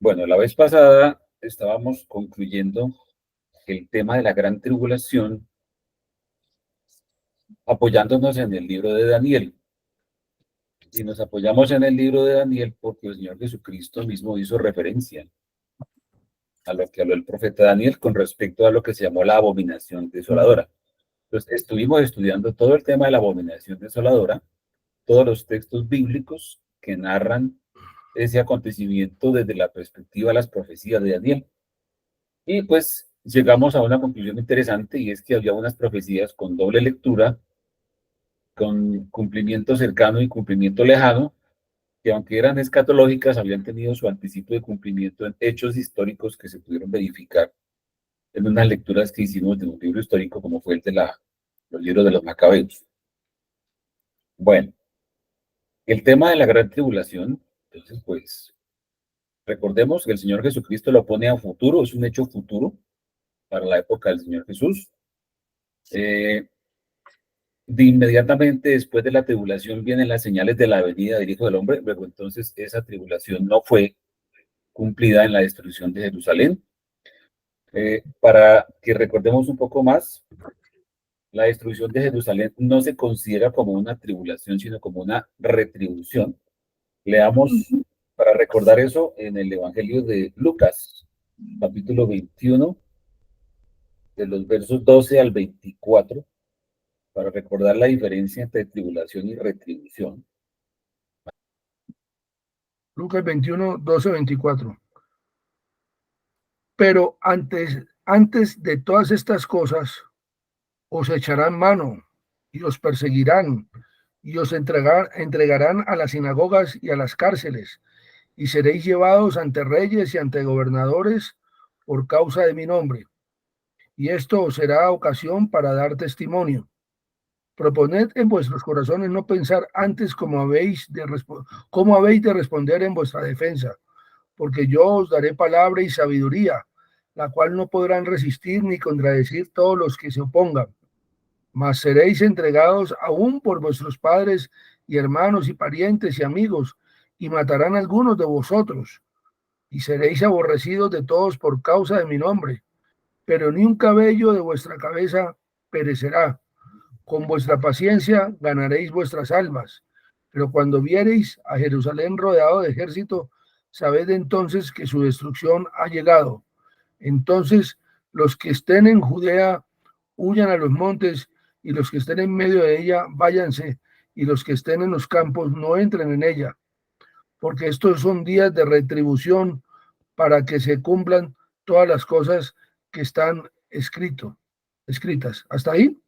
Bueno, la vez pasada estábamos concluyendo el tema de la gran tribulación apoyándonos en el libro de Daniel. Y nos apoyamos en el libro de Daniel porque el Señor Jesucristo mismo hizo referencia a lo que habló el profeta Daniel con respecto a lo que se llamó la abominación desoladora. Entonces, estuvimos estudiando todo el tema de la abominación desoladora, todos los textos bíblicos que narran ese acontecimiento desde la perspectiva de las profecías de Daniel. Y pues llegamos a una conclusión interesante y es que había unas profecías con doble lectura, con cumplimiento cercano y cumplimiento lejano, que aunque eran escatológicas, habían tenido su anticipo de cumplimiento en hechos históricos que se pudieron verificar en unas lecturas que hicimos de un libro histórico como fue el de los libros de los Macabeos. Bueno, el tema de la gran tribulación, entonces pues recordemos que el Señor Jesucristo lo pone a futuro, es un hecho futuro para la época del Señor Jesús. De inmediatamente después de la tribulación vienen las señales de la venida del Hijo del Hombre, luego entonces esa tribulación no fue cumplida en la destrucción de Jerusalén. Para que recordemos un poco más, la destrucción de Jerusalén no se considera como una tribulación, sino como una retribución. Leamos para recordar eso en el Evangelio de Lucas, capítulo 21, de los versos 12 al 24, para recordar la diferencia entre tribulación y retribución. Lucas 21, 12, 24. Pero antes de todas estas cosas, os echarán mano y os perseguirán y os entregarán a las sinagogas y a las cárceles, y seréis llevados ante reyes y ante gobernadores por causa de mi nombre. Y esto os será ocasión para dar testimonio. Proponed en vuestros corazones no pensar antes cómo habéis de responder en vuestra defensa, porque yo os daré palabra y sabiduría, la cual no podrán resistir ni contradecir todos los que se opongan. Mas seréis entregados aún por vuestros padres y hermanos y parientes y amigos, y matarán a algunos de vosotros, y seréis aborrecidos de todos por causa de mi nombre. Pero ni un cabello de vuestra cabeza perecerá. Con vuestra paciencia ganaréis vuestras almas. Pero cuando viereis a Jerusalén rodeado de ejército, sabed entonces que su destrucción ha llegado. Entonces los que estén en Judea huyan a los montes, y los que estén en medio de ella váyanse, y los que estén en los campos no entren en ella, porque estos son días de retribución para que se cumplan todas las cosas que están escritas. ¿Hasta ahí?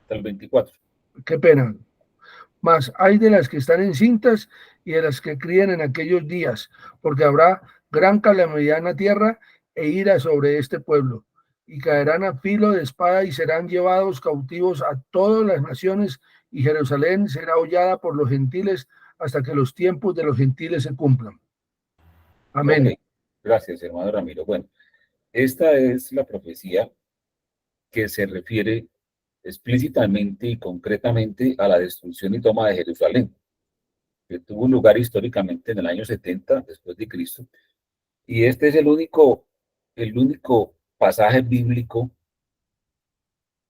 Hasta el 24. Qué pena. Mas hay de las que están encintas y de las que crían en aquellos días, porque habrá gran calamidad en la tierra e ira sobre este pueblo, y caerán a filo de espada y serán llevados cautivos a todas las naciones, y Jerusalén será hollada por los gentiles hasta que los tiempos de los gentiles se cumplan. Amén. Ok, gracias, hermano Ramiro. Bueno, esta es la profecía que se refiere explícitamente y concretamente a la destrucción y toma de Jerusalén, que tuvo lugar históricamente en el año 70 después de Cristo. Y este es el único pasaje bíblico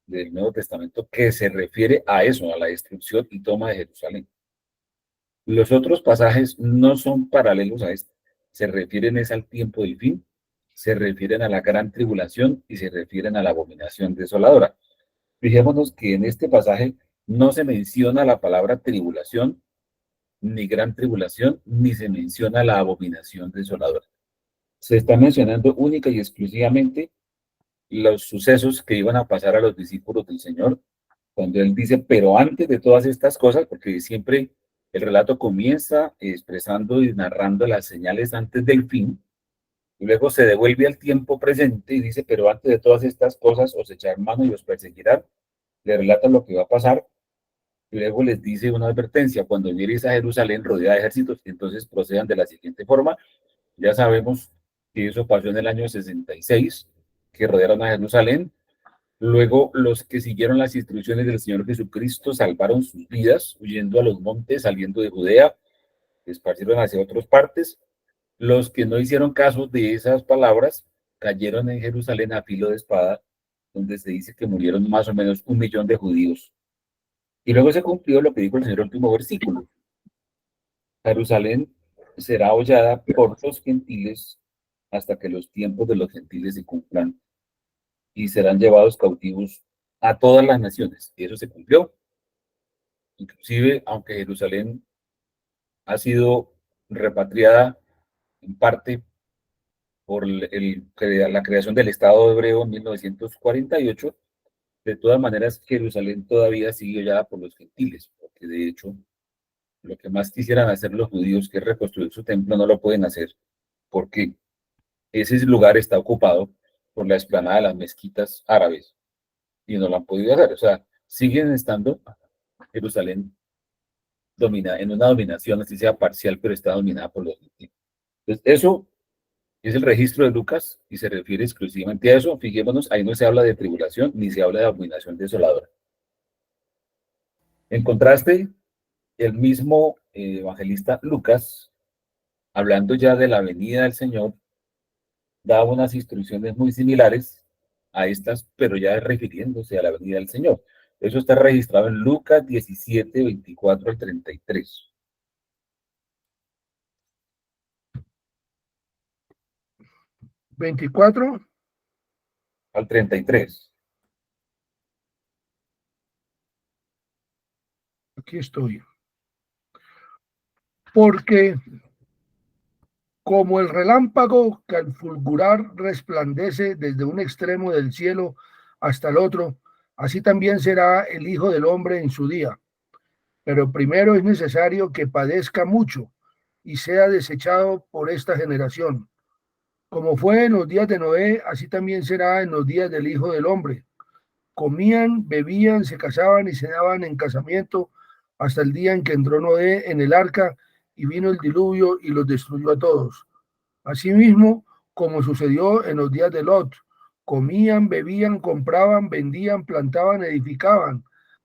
del Nuevo Testamento que se refiere a eso, a la destrucción y toma de Jerusalén. Los otros pasajes no son paralelos a este, se refieren es al tiempo del fin, se refieren a la gran tribulación y se refieren a la abominación desoladora. Fijémonos que en este pasaje no se menciona la palabra tribulación, ni gran tribulación, ni se menciona la abominación desoladora. Se está mencionando única y exclusivamente los sucesos que iban a pasar a los discípulos del Señor, cuando Él dice, pero antes de todas estas cosas, porque siempre el relato comienza expresando y narrando las señales antes del fin, y luego se devuelve al tiempo presente y dice, pero antes de todas estas cosas os echarán mano y os perseguirán. Le relata lo que va a pasar, y luego les dice una advertencia, cuando viereis a Jerusalén rodeada de ejércitos, entonces procedan de la siguiente forma. Ya sabemos que eso pasó en el año 66, que rodearon a Jerusalén. Luego los que siguieron las instrucciones del Señor Jesucristo salvaron sus vidas, huyendo a los montes, saliendo de Judea, esparcieron hacia otras partes. Los que no hicieron caso de esas palabras cayeron en Jerusalén a filo de espada, donde se dice que murieron más o menos 1 millón de judíos. Y luego se cumplió lo que dijo el Señor en el último versículo. Jerusalén será hollada por los gentiles hasta que los tiempos de los gentiles se cumplan y serán llevados cautivos a todas las naciones. Y eso se cumplió. Inclusive, aunque Jerusalén ha sido repatriada en parte por la creación del Estado hebreo en 1948, de todas maneras Jerusalén todavía sigue hollada por los gentiles, porque de hecho lo que más quisieran hacer los judíos, que es reconstruir su templo, no lo pueden hacer, porque ese lugar está ocupado por la explanada de las mezquitas árabes y no lo han podido hacer. O sea, siguen estando Jerusalén en una dominación, así sea parcial, pero está dominada por los gentiles. Entonces, eso es el registro de Lucas y se refiere exclusivamente a eso. Fijémonos, ahí no se habla de tribulación ni se habla de abominación desoladora. En contraste, el mismo evangelista Lucas, hablando ya de la venida del Señor, da unas instrucciones muy similares a estas, pero ya refiriéndose a la venida del Señor. Eso está registrado en Lucas 17, 24 al 33. 24, Al 33. aquí estoy. Porque como el relámpago que al fulgurar resplandece desde un extremo del cielo hasta el otro, así también será el Hijo del Hombre en su día. Pero primero es necesario que padezca mucho y sea desechado por esta generación. Como fue en los días de Noé, así también será en los días del Hijo del Hombre. Comían, bebían, se casaban y se daban en casamiento hasta el día en que entró Noé en el arca y vino el diluvio y los destruyó a todos. Asimismo, como sucedió en los días de Lot, comían, bebían, compraban, vendían, plantaban, edificaban.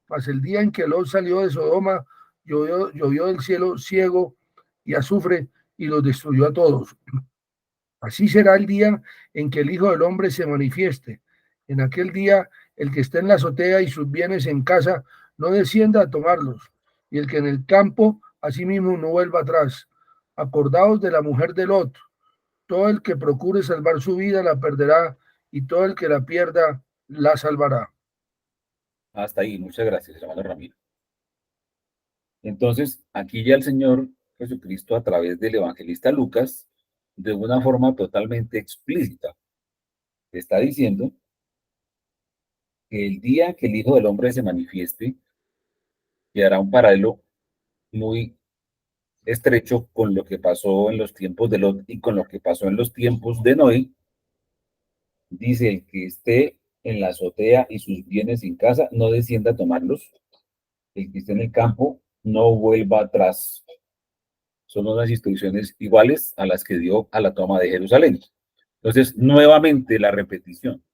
Mas el día en que Lot salió de Sodoma, llovió del cielo ciego y azufre y los destruyó a todos. Así será el día en que el Hijo del Hombre se manifieste. En aquel día, el que esté en la azotea y sus bienes en casa, no descienda a tomarlos, y el que en el campo, asimismo, no vuelva atrás. Acordaos de la mujer de Lot. Todo el que procure salvar su vida la perderá, y todo el que la pierda la salvará. Hasta ahí, muchas gracias, hermano Ramiro. Entonces, aquí ya el Señor Jesucristo, a través del evangelista Lucas, de una forma totalmente explícita, está diciendo que el día que el Hijo del Hombre se manifieste, y hará un paralelo muy estrecho con lo que pasó en los tiempos de Lot y con lo que pasó en los tiempos de Noé. Dice: el que esté en la azotea y sus bienes en casa, no descienda a tomarlos. El que esté en el campo, no vuelva atrás. Son unas instrucciones iguales a las que dio a la toma de Jerusalén. Entonces, nuevamente la repetición.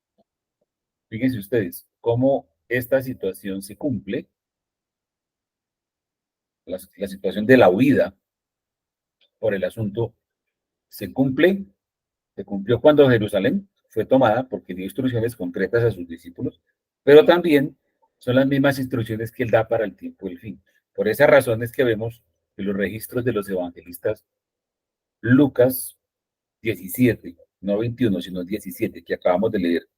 Fíjense ustedes cómo esta situación se cumple, la situación de la huida por el asunto se cumple, se cumplió cuando Jerusalén fue tomada, porque dio instrucciones concretas a sus discípulos, pero también son las mismas instrucciones que él da para el tiempo del fin. Por esa razón es que vemos que los registros de los evangelistas, Lucas 17, no 21, sino 17, que acabamos de leer,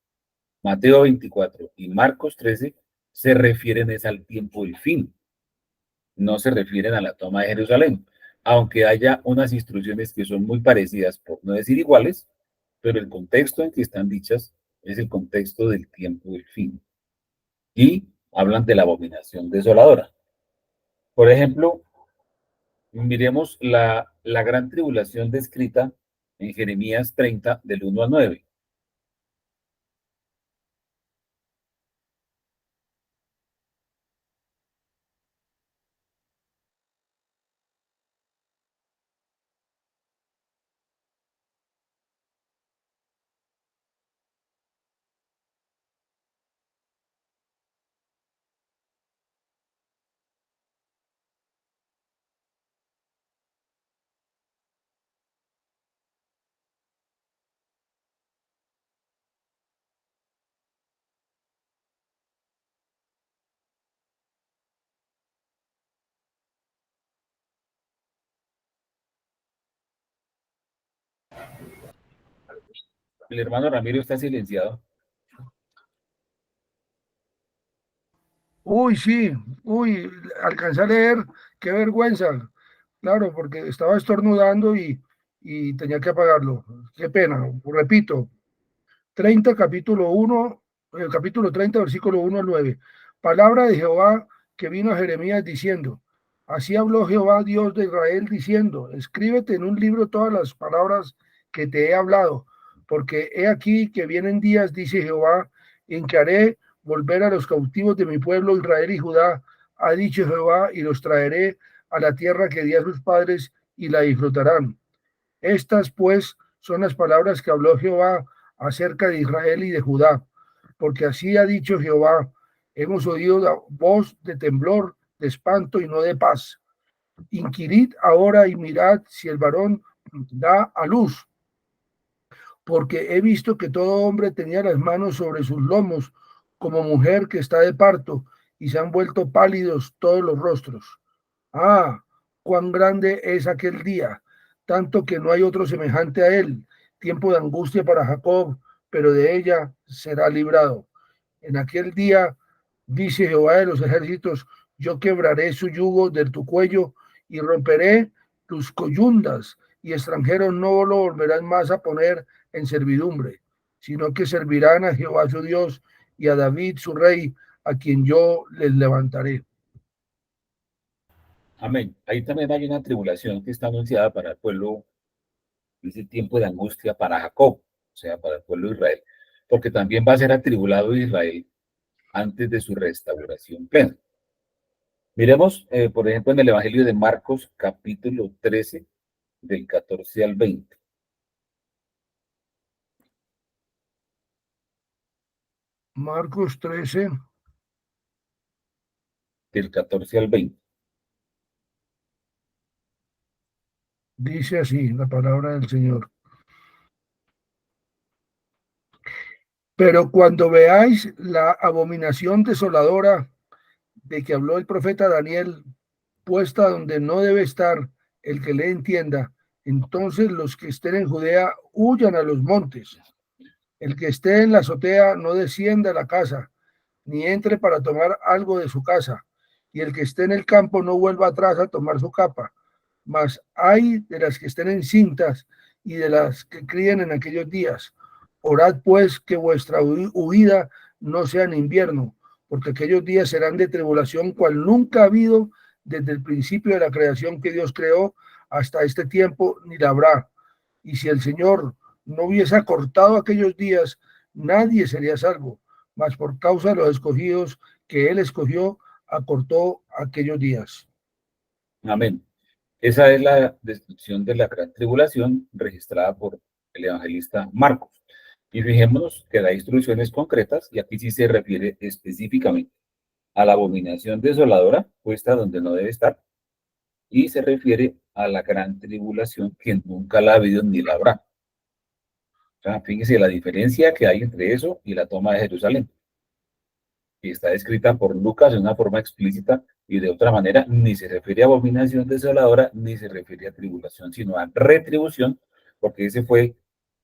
Mateo 24 y Marcos 13, se refieren es al tiempo del fin, no se refieren a la toma de Jerusalén, aunque haya unas instrucciones que son muy parecidas, por no decir iguales, pero el contexto en que están dichas es el contexto del tiempo del fin. Y hablan de la abominación desoladora. Por ejemplo, miremos la gran tribulación descrita en Jeremías 30, del 1 al 9. El hermano Ramiro está silenciado. Uy, sí, uy, alcancé a leer, qué vergüenza. Claro, porque estaba estornudando y tenía que apagarlo. Qué pena, repito, 30, capítulo 1, el capítulo 30, versículo 1 al 9. Palabra de Jehová que vino a Jeremías diciendo, así habló Jehová, Dios de Israel, diciendo, escríbete en un libro todas las palabras que te he hablado, porque he aquí que vienen días, dice Jehová, en que haré volver a los cautivos de mi pueblo Israel y Judá, ha dicho Jehová, y los traeré a la tierra que di a sus padres y la disfrutarán. Estas, pues, son las palabras que habló Jehová acerca de Israel y de Judá, porque así ha dicho Jehová, hemos oído la voz de temblor, de espanto y no de paz. Inquirid ahora y mirad si el varón da a luz, porque he visto que todo hombre tenía las manos sobre sus lomos, como mujer que está de parto, y se han vuelto pálidos todos los rostros. Ah, cuán grande es aquel día, tanto que no hay otro semejante a él, tiempo de angustia para Jacob, pero de ella será librado. En aquel día, dice Jehová de los ejércitos, yo quebraré su yugo de tu cuello y romperé tus coyundas, y extranjeros no lo volverán más a poner en servidumbre, sino que servirán a Jehová su Dios y a David su rey, a quien yo les levantaré. Amén. Ahí también hay una tribulación que está anunciada para el pueblo, ese tiempo de angustia para Jacob, o sea, para el pueblo de Israel, porque también va a ser atribulado Israel antes de su restauración plena. Miremos, por ejemplo, en el Evangelio de Marcos, capítulo 13, del 14 al 20. Marcos 13 Del 14 al 20. dice así la palabra del Señor. Pero cuando veáis la abominación desoladora de que habló el profeta Daniel, puesta donde no debe estar el que le entienda, entonces los que estén en Judea huyan a los montes. El que esté en la azotea no descienda a la casa, ni entre para tomar algo de su casa. Y el que esté en el campo no vuelva atrás a tomar su capa. Mas hay de las que estén encintas y de las que críen en aquellos días. Orad pues que vuestra huida no sea en invierno, porque aquellos días serán de tribulación cual nunca ha habido desde el principio de la creación que Dios creó hasta este tiempo, ni la habrá. Y si el Señor no hubiese acortado aquellos días, nadie sería salvo, mas por causa de los escogidos que Él escogió, acortó aquellos días. Amén. Esa es la descripción de la gran tribulación registrada por el evangelista Marcos. Y fijémonos que da instrucciones concretas, y aquí sí se refiere específicamente a la abominación desoladora, puesta donde no debe estar, y se refiere a la gran tribulación que nunca la ha habido ni la habrá. O sea, fíjese la diferencia que hay entre eso y la toma de Jerusalén, y está escrita por Lucas de una forma explícita y de otra manera ni se refiere a abominación desoladora ni se refiere a tribulación, sino a retribución, porque ese fue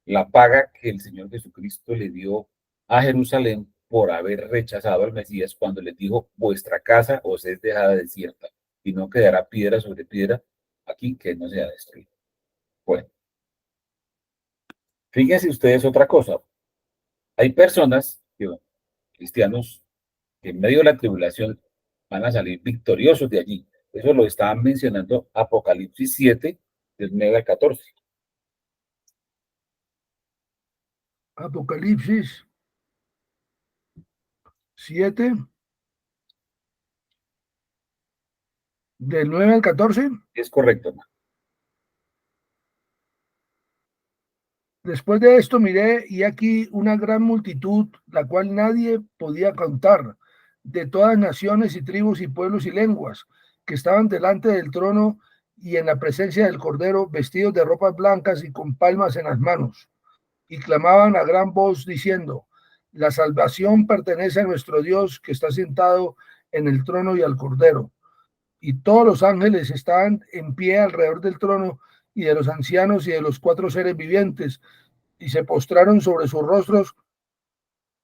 la paga que el Señor Jesucristo le dio a Jerusalén por haber rechazado al Mesías cuando les dijo, vuestra casa os es dejada desierta y no quedará piedra sobre piedra aquí que no sea destruida. Bueno, fíjense ustedes otra cosa. Hay personas, cristianos, que en medio de la tribulación van a salir victoriosos de allí. Eso lo estaban mencionando Apocalipsis 7, del 9 al 14. Apocalipsis 7, del 9 al 14. Es correcto, hermano. Después de esto miré y aquí una gran multitud, la cual nadie podía contar, de todas naciones y tribus y pueblos y lenguas, que estaban delante del trono y en la presencia del Cordero, vestidos de ropas blancas y con palmas en las manos, y clamaban a gran voz diciendo, la salvación pertenece a nuestro Dios que está sentado en el trono y al Cordero. Y todos los ángeles estaban en pie alrededor del trono y de los ancianos y de los cuatro seres vivientes, y se postraron sobre sus rostros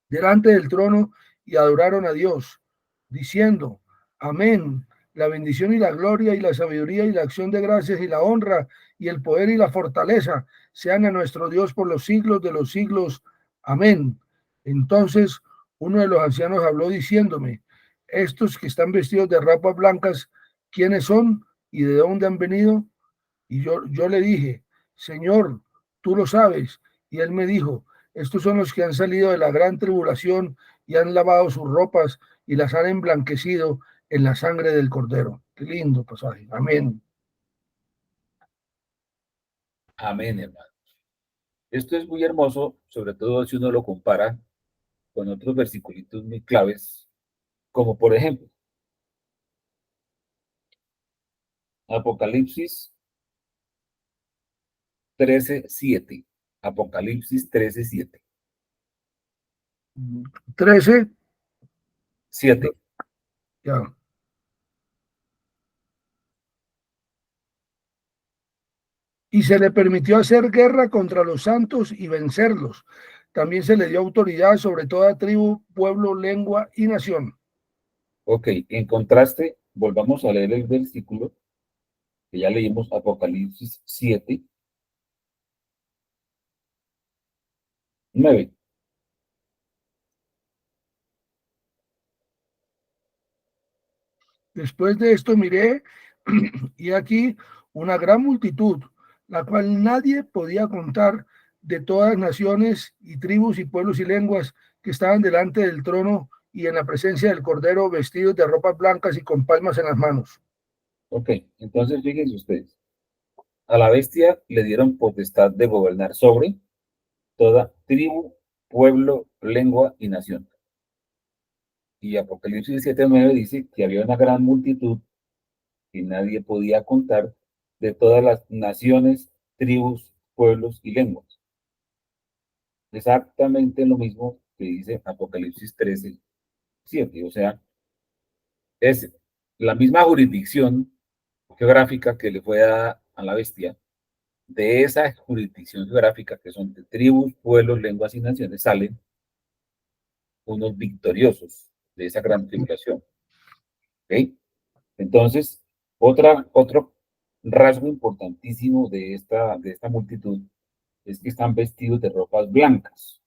delante del trono y adoraron a Dios, diciendo, amén, la bendición y la gloria y la sabiduría y la acción de gracias y la honra y el poder y la fortaleza sean a nuestro Dios por los siglos de los siglos. Amén. Entonces uno de los ancianos habló diciéndome, estos que están vestidos de ropas blancas, ¿quiénes son y de dónde han venido? Y yo le dije, Señor, tú lo sabes. Y él me dijo, estos son los que han salido de la gran tribulación y han lavado sus ropas y las han emblanquecido en la sangre del Cordero. Qué lindo pasaje. Amén. Amén, hermano. Esto es muy hermoso, sobre todo si uno lo compara con otros versículos muy claves, como por ejemplo, Apocalipsis 13:7. Apocalipsis 13:7. 13. 7. Ya. Y se le permitió hacer guerra contra los santos y vencerlos. También se le dio autoridad sobre toda tribu, pueblo, lengua y nación. Ok, en contraste, volvamos a leer el versículo que ya leímos, Apocalipsis 7:9. Después de esto miré, y aquí una gran multitud, la cual nadie podía contar, de todas naciones y tribus y pueblos y lenguas, que estaban delante del trono y en la presencia del Cordero, vestidos de ropas blancas y con palmas en las manos. Ok, entonces fíjense ustedes, a la bestia le dieron potestad de gobernar sobre toda tribu, pueblo, lengua y nación. Y Apocalipsis 7:9 dice que había una gran multitud que nadie podía contar de todas las naciones, tribus, pueblos y lenguas. Exactamente lo mismo que dice Apocalipsis 13:7. O sea, es la misma jurisdicción geográfica que le fue dada a la bestia. De esa jurisdicción geográfica que son de tribus, pueblos, lenguas y naciones, salen unos victoriosos de esa gran tribulación. ¿Ok? Entonces, otro rasgo importantísimo de esta multitud es que están vestidos de ropas blancas.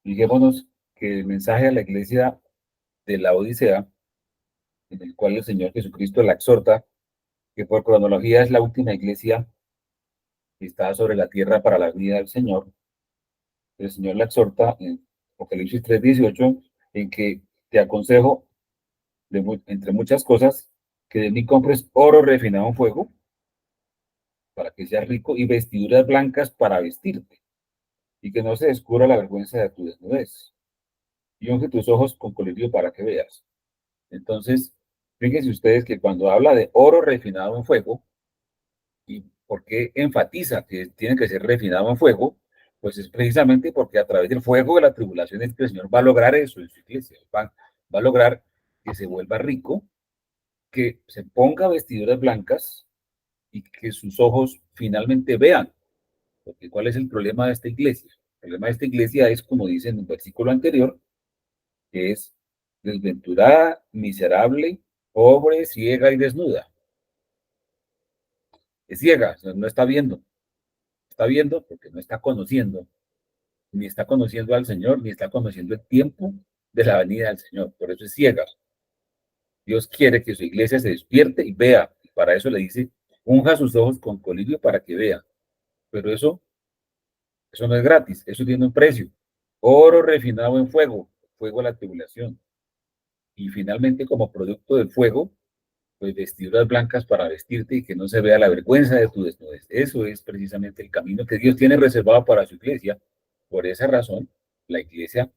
Fijémonos que el mensaje a la iglesia de la Odisea, en el cual el Señor Jesucristo la exhorta, que por cronología es la última iglesia que está sobre la tierra para la venida del Señor, el Señor la exhorta en Apocalipsis 3:18, en que te aconsejo, entre muchas cosas, que de mí compres oro refinado en fuego, para que seas rico, y vestiduras blancas para vestirte, y que no se descubra la vergüenza de tu desnudez, y unge tus ojos con colirio para que veas. Entonces, fíjense ustedes que cuando habla de oro refinado en fuego, ¿y por qué enfatiza que tiene que ser refinado en fuego? Pues es precisamente porque a través del fuego de la tribulación es que el Señor va a lograr eso en su iglesia, va a lograr que se vuelva rico, que se ponga vestiduras blancas y que sus ojos finalmente vean. Porque ¿cuál es el problema de esta iglesia? El problema de esta iglesia es, como dice en un versículo anterior, que es desventurada, miserable, pobre, ciega y desnuda. Es ciega, no está viendo porque no está conociendo, ni está conociendo al Señor, ni está conociendo el tiempo de la venida del Señor, por eso es ciega. Dios quiere que su iglesia se despierte y vea, y para eso le dice, unja sus ojos con colirio para que vea, pero eso no es gratis, eso tiene un precio. Oro refinado en fuego, fuego a la tribulación. Y finalmente, como producto del fuego, pues vestiduras blancas para vestirte y que no se vea la vergüenza de tu desnudez. Eso es precisamente el camino que Dios tiene reservado para su iglesia. Por esa razón, la iglesia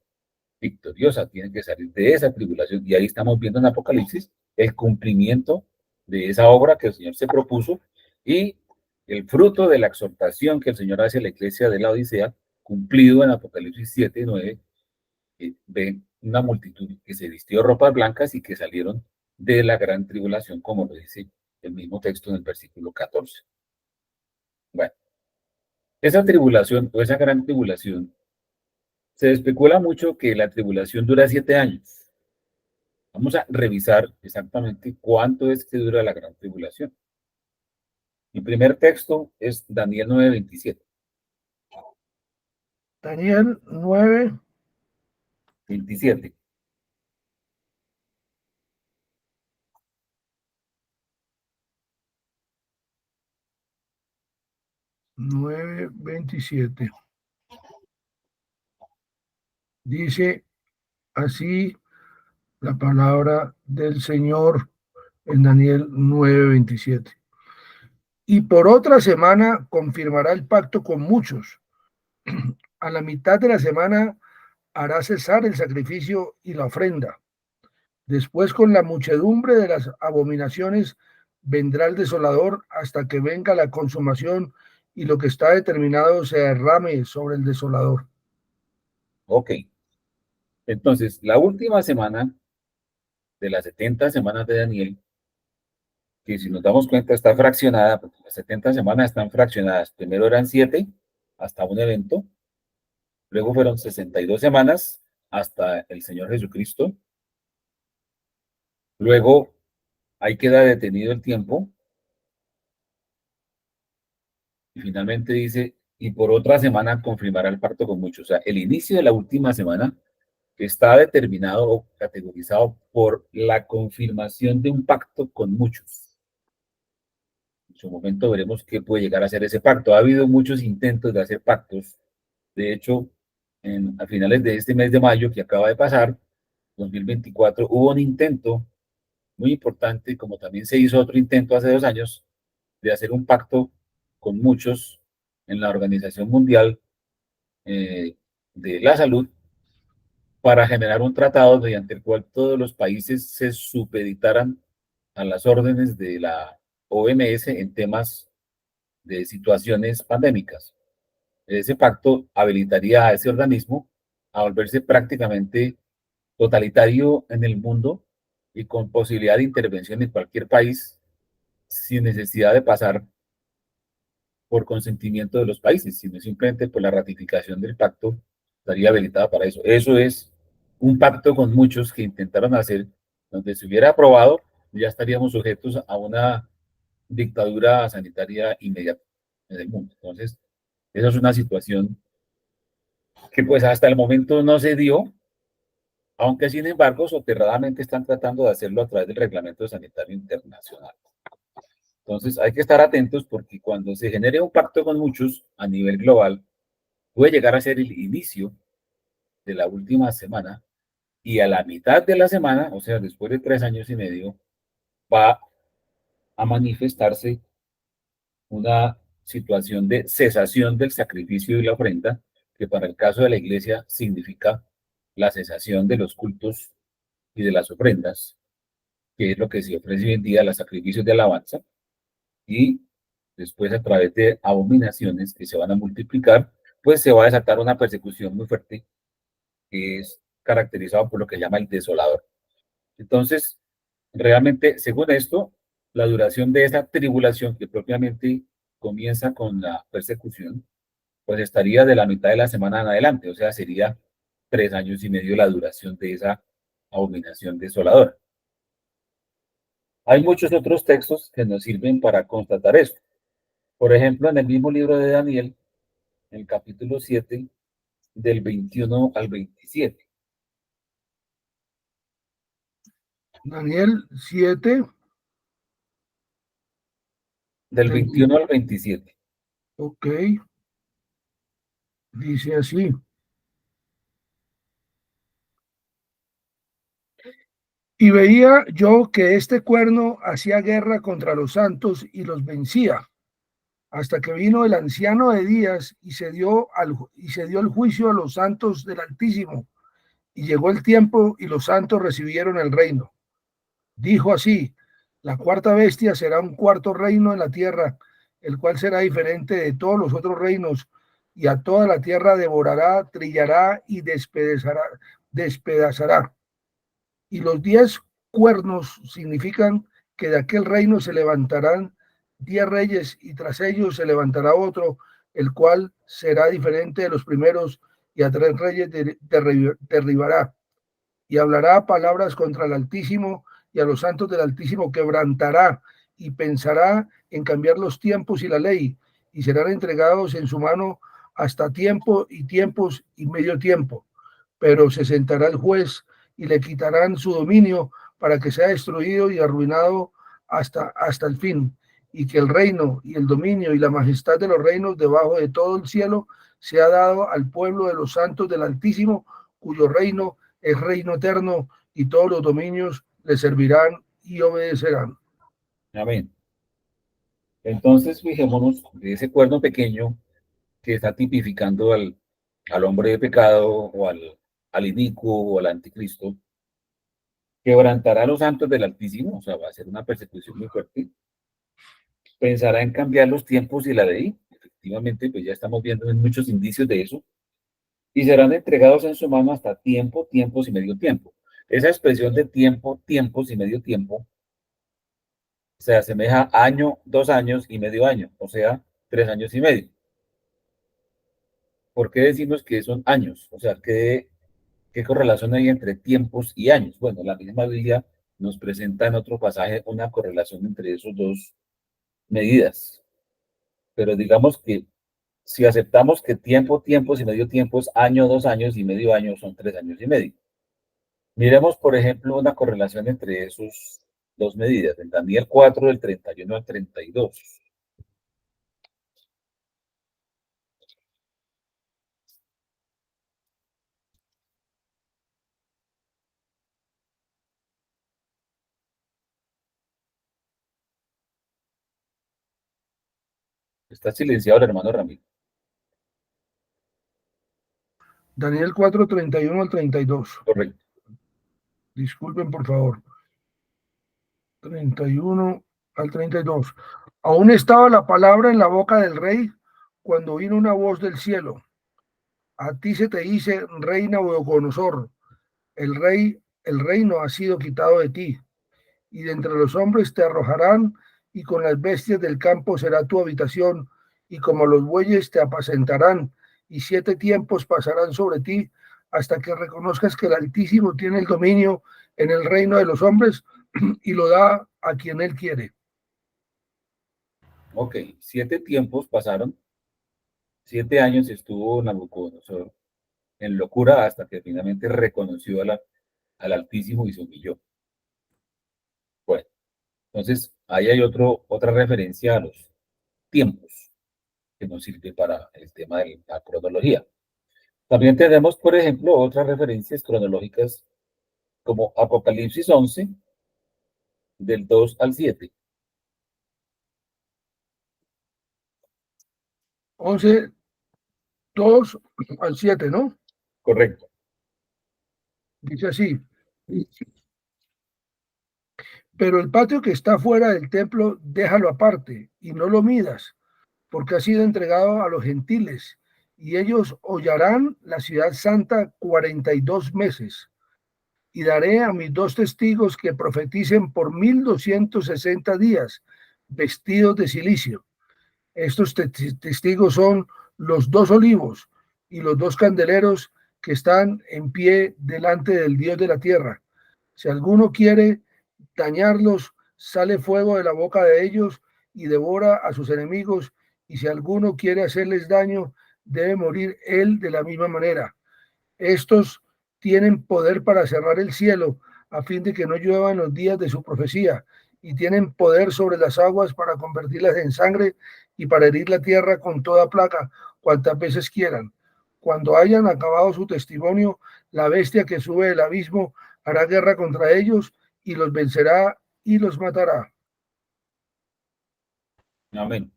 victoriosa tiene que salir de esa tribulación. Y ahí estamos viendo en Apocalipsis el cumplimiento de esa obra que el Señor se propuso y el fruto de la exhortación que el Señor hace a la iglesia de la Odisea, cumplido en Apocalipsis 7:9, ven una multitud que se vistió ropas blancas y que salieron de la gran tribulación, como lo dice el mismo texto en el versículo 14. Bueno, Esa tribulación o esa gran tribulación, se especula mucho que la tribulación dura 7 años. Vamos a revisar exactamente cuánto es que dura la gran tribulación. Mi primer texto es Daniel 9:27. Daniel 9, 27. 9:27. Dice así la palabra del Señor en Daniel 9:27. Y por otra semana confirmará el pacto con muchos. A la mitad de la semana hará cesar el sacrificio y la ofrenda. Después, con la muchedumbre de las abominaciones, vendrá el desolador hasta que venga la consumación y lo que está determinado se derrame sobre el desolador. Ok. Entonces, la última semana de las 70 semanas de Daniel, que si nos damos cuenta está fraccionada, porque las 70 semanas están fraccionadas. Primero eran 7 hasta un evento, luego fueron 62 semanas hasta el Señor Jesucristo, luego ahí queda detenido el tiempo y finalmente dice, y por otra semana confirmará el pacto con muchos. O sea, el inicio de la última semana está determinado o categorizado por la confirmación de un pacto con muchos. En su momento veremos qué puede llegar a ser ese pacto. Ha habido muchos intentos de hacer pactos. De hecho, a finales de este mes de mayo que acaba de pasar, 2024, hubo un intento muy importante, como también se hizo otro intento hace 2 años, de hacer un pacto con muchos en la Organización Mundial de la Salud para generar un tratado mediante el cual todos los países se supeditaran a las órdenes de la OMS en temas de situaciones pandémicas. Ese pacto habilitaría a ese organismo a volverse prácticamente totalitario en el mundo y con posibilidad de intervención en cualquier país sin necesidad de pasar por consentimiento de los países, sino simplemente por la ratificación del pacto estaría habilitada para eso. Eso es un pacto con muchos que intentaron hacer, donde se hubiera aprobado, ya estaríamos sujetos a una dictadura sanitaria inmediata en el mundo. Entonces, esa es una situación que pues hasta el momento no se dio, aunque sin embargo soterradamente están tratando de hacerlo a través del Reglamento Sanitario Internacional. Entonces hay que estar atentos porque cuando se genere un pacto con muchos a nivel global, puede llegar a ser el inicio de la última semana y a la mitad de la semana, o sea, después de 3 años y medio, va a manifestarse una situación de cesación del sacrificio y la ofrenda, que para el caso de la iglesia significa la cesación de los cultos y de las ofrendas, que es lo que se ofrece hoy en día, los sacrificios de alabanza, y después a través de abominaciones que se van a multiplicar, pues se va a desatar una persecución muy fuerte que es caracterizado por lo que llama el desolador. Entonces, realmente, según esto, la duración de esa tribulación que propiamente comienza con la persecución, pues estaría de la mitad de la semana en adelante, o sea, sería 3 años y medio la duración de esa abominación desoladora. Hay muchos otros textos que nos sirven para constatar esto. Por ejemplo, en el mismo libro de Daniel, en el capítulo 7, del 21 al 27. Daniel 7, Del del, 21 al 27. ok, dice así. Y veía yo que este cuerno hacía guerra contra los santos y los vencía, hasta que vino el anciano de días y se dio el juicio a los santos del Altísimo. Y llegó el tiempo y los santos recibieron el reino. Dijo así: la cuarta bestia será un cuarto reino en la tierra, el cual será diferente de todos los otros reinos, y a toda la tierra devorará, trillará y despedazará. Y los 10 cuernos significan que de aquel reino se levantarán 10 reyes, y tras ellos se levantará otro el cual será diferente de los primeros, y a 3 reyes derribará, y hablará palabras contra el Altísimo, y a los santos del Altísimo quebrantará, y pensará en cambiar los tiempos y la ley, y serán entregados en su mano hasta tiempo y tiempos y medio tiempo. Pero se sentará el juez y le quitarán su dominio para que sea destruido y arruinado hasta el fin, y que el reino y el dominio y la majestad de los reinos debajo de todo el cielo sea dado al pueblo de los santos del Altísimo, cuyo reino es reino eterno, y todos los dominios le servirán y obedecerán. Amén. Entonces, fijémonos de ese cuerno pequeño que está tipificando al hombre de pecado o al inicuo o al anticristo, quebrantará a los santos del Altísimo, o sea, va a ser una persecución muy fuerte, pensará en cambiar los tiempos y la ley, efectivamente, pues ya estamos viendo muchos indicios de eso, y serán entregados en su mano hasta tiempo, tiempos y medio tiempo. Esa expresión de tiempo, tiempos y medio tiempo se asemeja a año, 2 años y medio año, o sea, 3 años y medio. ¿Por qué decimos que son años? O sea, ¿qué correlación hay entre tiempos y años? Bueno, la misma Biblia nos presenta en otro pasaje una correlación entre esos dos medidas. Pero digamos que si aceptamos que tiempo, tiempos y medio tiempo es año, 2 años y medio año son 3 años y medio. Miremos, por ejemplo, una correlación entre esos dos medidas, en Daniel 4, del 31 al 32. Está silenciado el hermano Ramiro. Daniel 4, 31 al 32. Correcto. Disculpen, por favor. 31 al 32. Aún estaba la palabra en la boca del rey cuando vino una voz del cielo. A ti se te dice, rey Nabucodonosor, el reino ha sido quitado de ti, y de entre los hombres te arrojarán, y con las bestias del campo será tu habitación, y como los bueyes te apacentarán, y 7 tiempos pasarán sobre ti, hasta que reconozcas que el Altísimo tiene el dominio en el reino de los hombres y lo da a quien él quiere. Ok, 7 tiempos pasaron, 7 años estuvo Nabucodonosor en locura hasta que finalmente reconoció al Altísimo y se humilló. Bueno, entonces ahí hay otra referencia a los tiempos que nos sirve para el tema de la cronología. También tenemos, por ejemplo, otras referencias cronológicas como Apocalipsis 11, del 2 al 7. 11, 2 al 7, ¿no? Correcto. Dice así. Pero el patio que está fuera del templo, déjalo aparte y no lo midas, porque ha sido entregado a los gentiles, y ellos hollarán la ciudad santa 42 meses. Y daré a mis 2 testigos que profeticen por 1260 días, vestidos de silicio. Estos testigos son los 2 olivos y los 2 candeleros que están en pie delante del Dios de la tierra. Si alguno quiere dañarlos, sale fuego de la boca de ellos y devora a sus enemigos, y si alguno quiere hacerles daño, debe morir él de la misma manera. Estos tienen poder para cerrar el cielo, a fin de que no llueva en los días de su profecía, y tienen poder sobre las aguas para convertirlas en sangre y para herir la tierra con toda plaga, cuantas veces quieran. Cuando hayan acabado su testimonio, la bestia que sube del abismo hará guerra contra ellos y los vencerá y los matará. Amén.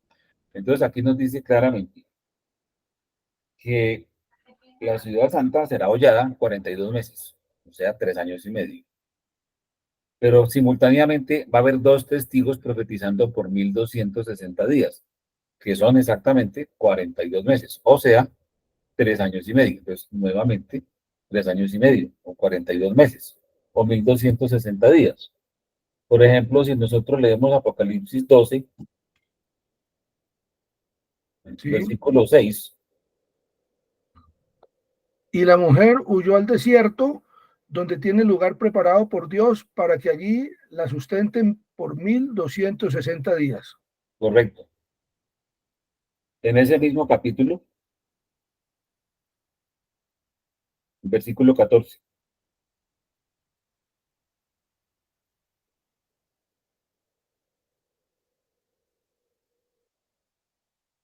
Entonces aquí nos dice claramente que la ciudad santa será hollada 42 meses, o sea, 3 años y medio. Pero simultáneamente va a haber 2 testigos profetizando por 1260 días, que son exactamente 42 meses, o sea, 3 años y medio. Entonces, nuevamente, 3 años y medio, o 42 meses, o 1260 días. Por ejemplo, si nosotros leemos Apocalipsis 12, Sí. Versículo 6. Y la mujer huyó al desierto, donde tiene lugar preparado por Dios para que allí la sustenten por 1260 días. Correcto. En ese mismo capítulo, versículo 14.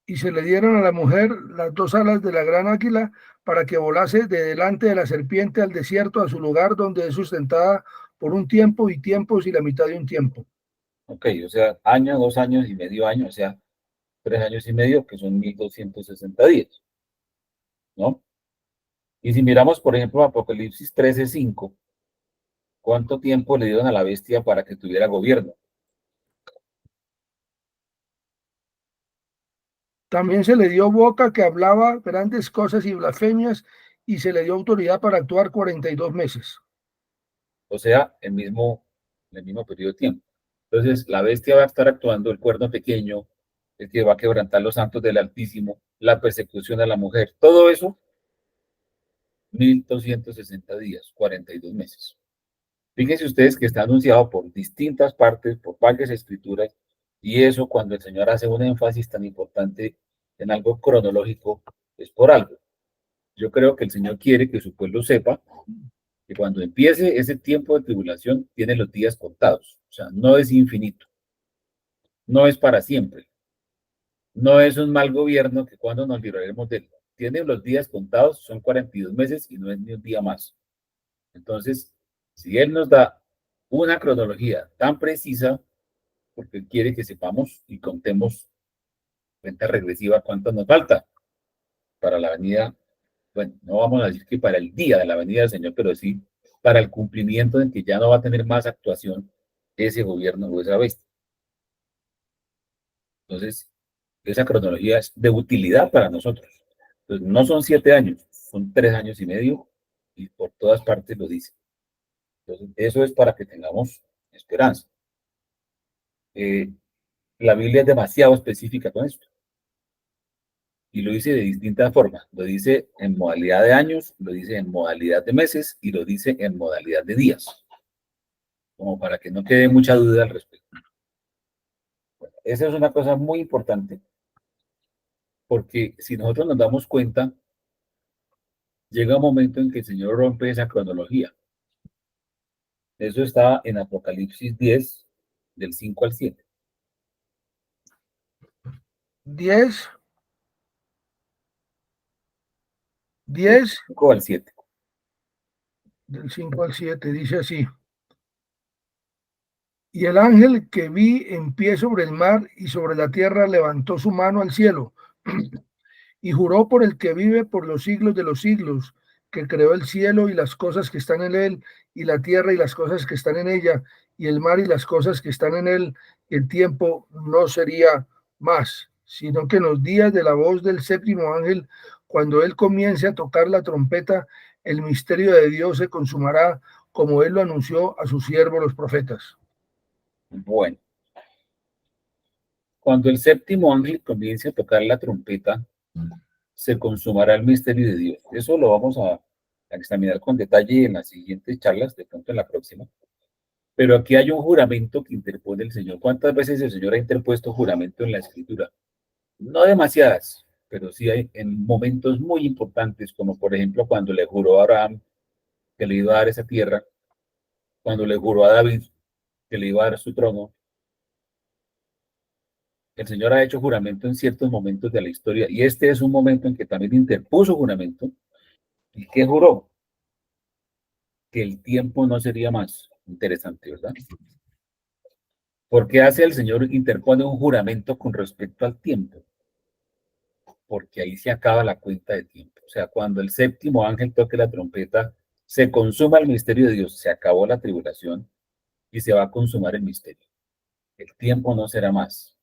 Y se le dieron a la mujer las dos alas de la gran águila para que volase de delante de la serpiente al desierto, a su lugar donde es sustentada por un tiempo y tiempos y la mitad de un tiempo. Ok, o sea, año, 2 años y medio año, o sea, 3 años y medio, que son 1260 días, ¿no? Y si miramos, por ejemplo, Apocalipsis 13:5, ¿cuánto tiempo le dieron a la bestia para que tuviera gobierno? También se le dio boca que hablaba grandes cosas y blasfemias, y se le dio autoridad para actuar 42 meses. O sea, el mismo periodo de tiempo. Entonces, la bestia va a estar actuando, el cuerno pequeño, el que va a quebrantar los santos del Altísimo, la persecución a la mujer, todo eso, 1260 días, 42 meses. Fíjense ustedes que está anunciado por distintas partes, por varias escrituras, y eso cuando el Señor hace un énfasis tan importante en algo cronológico, es por algo. Yo creo que el Señor quiere que su pueblo sepa que cuando empiece ese tiempo de tribulación, tiene los días contados. O sea, no es infinito, no es para siempre, no es un mal gobierno que cuando nos libraremos de él. Tiene los días contados, son 42 meses y no es ni un día más. Entonces, si Él nos da una cronología tan precisa, porque quiere que sepamos y contemos cuenta regresiva cuánto nos falta para la venida, bueno, no vamos a decir que para el día de la venida del Señor, pero sí para el cumplimiento en que ya no va a tener más actuación ese gobierno o esa bestia. Entonces, esa cronología es de utilidad para nosotros. Entonces, no son 7 años, son 3 años y medio y por todas partes lo dice. Entonces, eso es para que tengamos esperanza. La Biblia es demasiado específica con esto y lo dice de distintas formas. Lo dice en modalidad de años, lo dice en modalidad de meses y lo dice en modalidad de días, como para que no quede mucha duda al respecto. Bueno, esa es una cosa muy importante porque si nosotros nos damos cuenta, llega un momento en que el Señor rompe esa cronología. Eso está en Apocalipsis 10, del 5 al 7. 10, Del 10 5 al 7. del 5 al 7 dice así. Y el ángel que vi en pie sobre el mar y sobre la tierra levantó su mano al cielo y juró por el que vive por los siglos de los siglos, que creó el cielo y las cosas que están en él, y la tierra y las cosas que están en ella, y el mar y las cosas que están en él, que el tiempo no sería más, sino que en los días de la voz del séptimo ángel, cuando él comience a tocar la trompeta, el misterio de Dios se consumará, como él lo anunció a sus siervos los profetas. Bueno, cuando el séptimo ángel comience a tocar la trompeta, se consumará el misterio de Dios. Eso lo vamos a examinar con detalle en las siguientes charlas, de pronto en la próxima. Pero aquí hay un juramento que interpone el Señor. ¿Cuántas veces el Señor ha interpuesto juramento en la Escritura? No demasiadas, pero sí hay en momentos muy importantes, como por ejemplo cuando le juró a Abraham que le iba a dar esa tierra, cuando le juró a David que le iba a dar su trono. El Señor ha hecho juramento en ciertos momentos de la historia y este es un momento en que también interpuso juramento. ¿Y qué juró? Que el tiempo no sería más. Interesante, ¿verdad? ¿Por qué hace el Señor interpone un juramento con respecto al tiempo? Porque ahí se acaba la cuenta de tiempo. O sea, cuando el séptimo ángel toque la trompeta, se consuma el misterio de Dios, se acabó la tribulación y se va a consumar el misterio. El tiempo no será más.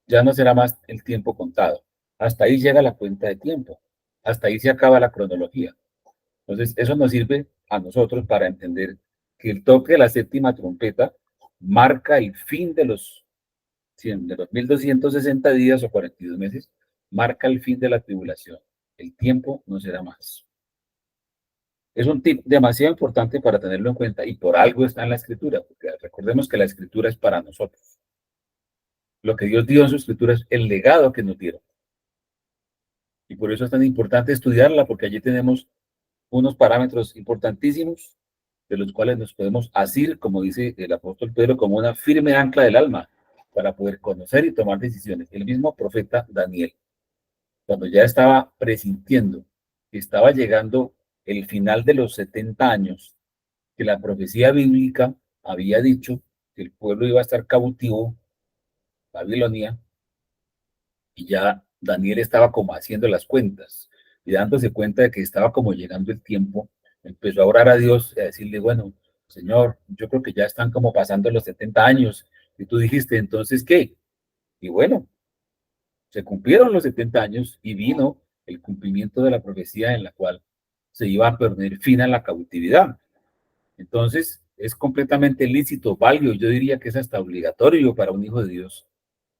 Ya no será más el tiempo contado. Hasta ahí llega la cuenta de tiempo. Hasta ahí se acaba la cronología. Entonces, eso nos sirve a nosotros para entender que el toque de la séptima trompeta marca el fin de los 1260 días o 42 meses marca el fin de la tribulación. El tiempo no será más. Es un tip demasiado importante para tenerlo en cuenta y por algo está en la escritura, porque recordemos que la escritura es para nosotros. Lo que Dios dio en su escritura es el legado que nos dieron. Y por eso es tan importante estudiarla, porque allí tenemos unos parámetros importantísimos de los cuales nos podemos asir, como dice el apóstol Pedro, como una firme ancla del alma para poder conocer y tomar decisiones. El mismo profeta Daniel, cuando ya estaba presintiendo que estaba llegando el final de los 70 años, que la profecía bíblica había dicho que el pueblo iba a estar cautivo, Babilonia, y ya Daniel estaba como haciendo las cuentas y dándose cuenta de que estaba como llegando el tiempo, empezó a orar a Dios y a decirle, bueno, Señor, yo creo que ya están como pasando los 70 años. Y tú dijiste, entonces, ¿qué? Y bueno, se cumplieron los 70 años y vino el cumplimiento de la profecía en la cual se iba a poner fin a la cautividad. Entonces, es completamente lícito, válido, yo diría que es hasta obligatorio para un hijo de Dios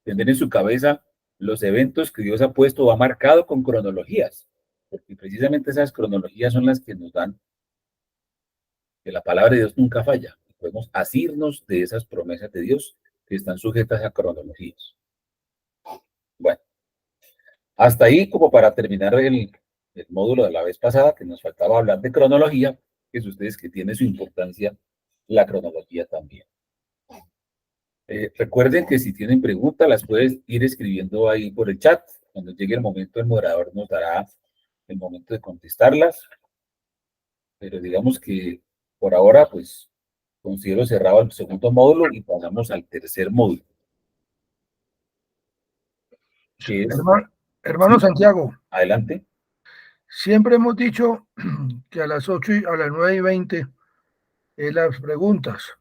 tener en su cabeza los eventos que Dios ha puesto o ha marcado con cronologías, porque precisamente esas cronologías son las que nos dan que la palabra de Dios nunca falla. Podemos asirnos de esas promesas de Dios que están sujetas a cronologías. Bueno, hasta ahí como para terminar el módulo de la vez pasada, que nos faltaba hablar de cronología, que es ustedes que tiene su importancia la cronología también. Recuerden que si tienen preguntas, las puedes ir escribiendo ahí por el chat. Cuando llegue el momento, el moderador nos dará el momento de contestarlas. Pero digamos que por ahora, pues, considero cerrado el segundo módulo y pasamos al tercer módulo, que es, Hermano sí, Santiago, adelante. siempre hemos dicho que a las 8 y a las 9:20 es las preguntas,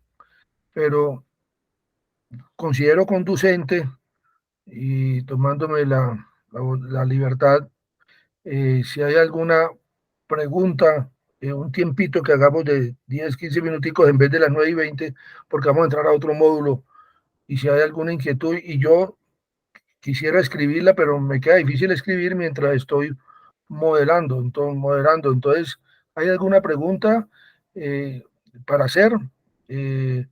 pero considero conducente y tomándome la libertad, si hay alguna pregunta, un tiempito que hagamos de 10, 15 minuticos en vez de las 9:20, porque vamos a entrar a otro módulo, y si hay alguna inquietud, y yo quisiera escribirla, pero me queda difícil escribir mientras estoy moderando. Entonces, ¿hay alguna pregunta eh, para hacer? Eh,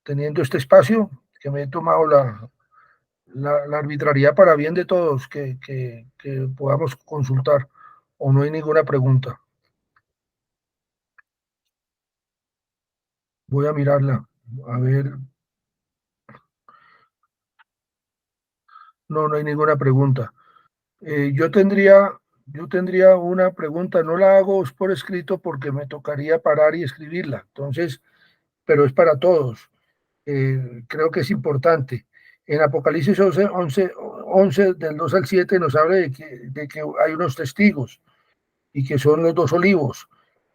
Teniendo este espacio, que me he tomado la arbitrariedad para bien de todos, que podamos consultar, o no hay ninguna pregunta. Voy a mirarla. A ver, no, no hay ninguna pregunta. Yo tendría una pregunta, no la hago por escrito porque me tocaría parar y escribirla. Entonces, pero es para todos. Creo que es importante. En Apocalipsis 11 del 2 al 7 nos habla de que hay unos testigos y que son los dos olivos.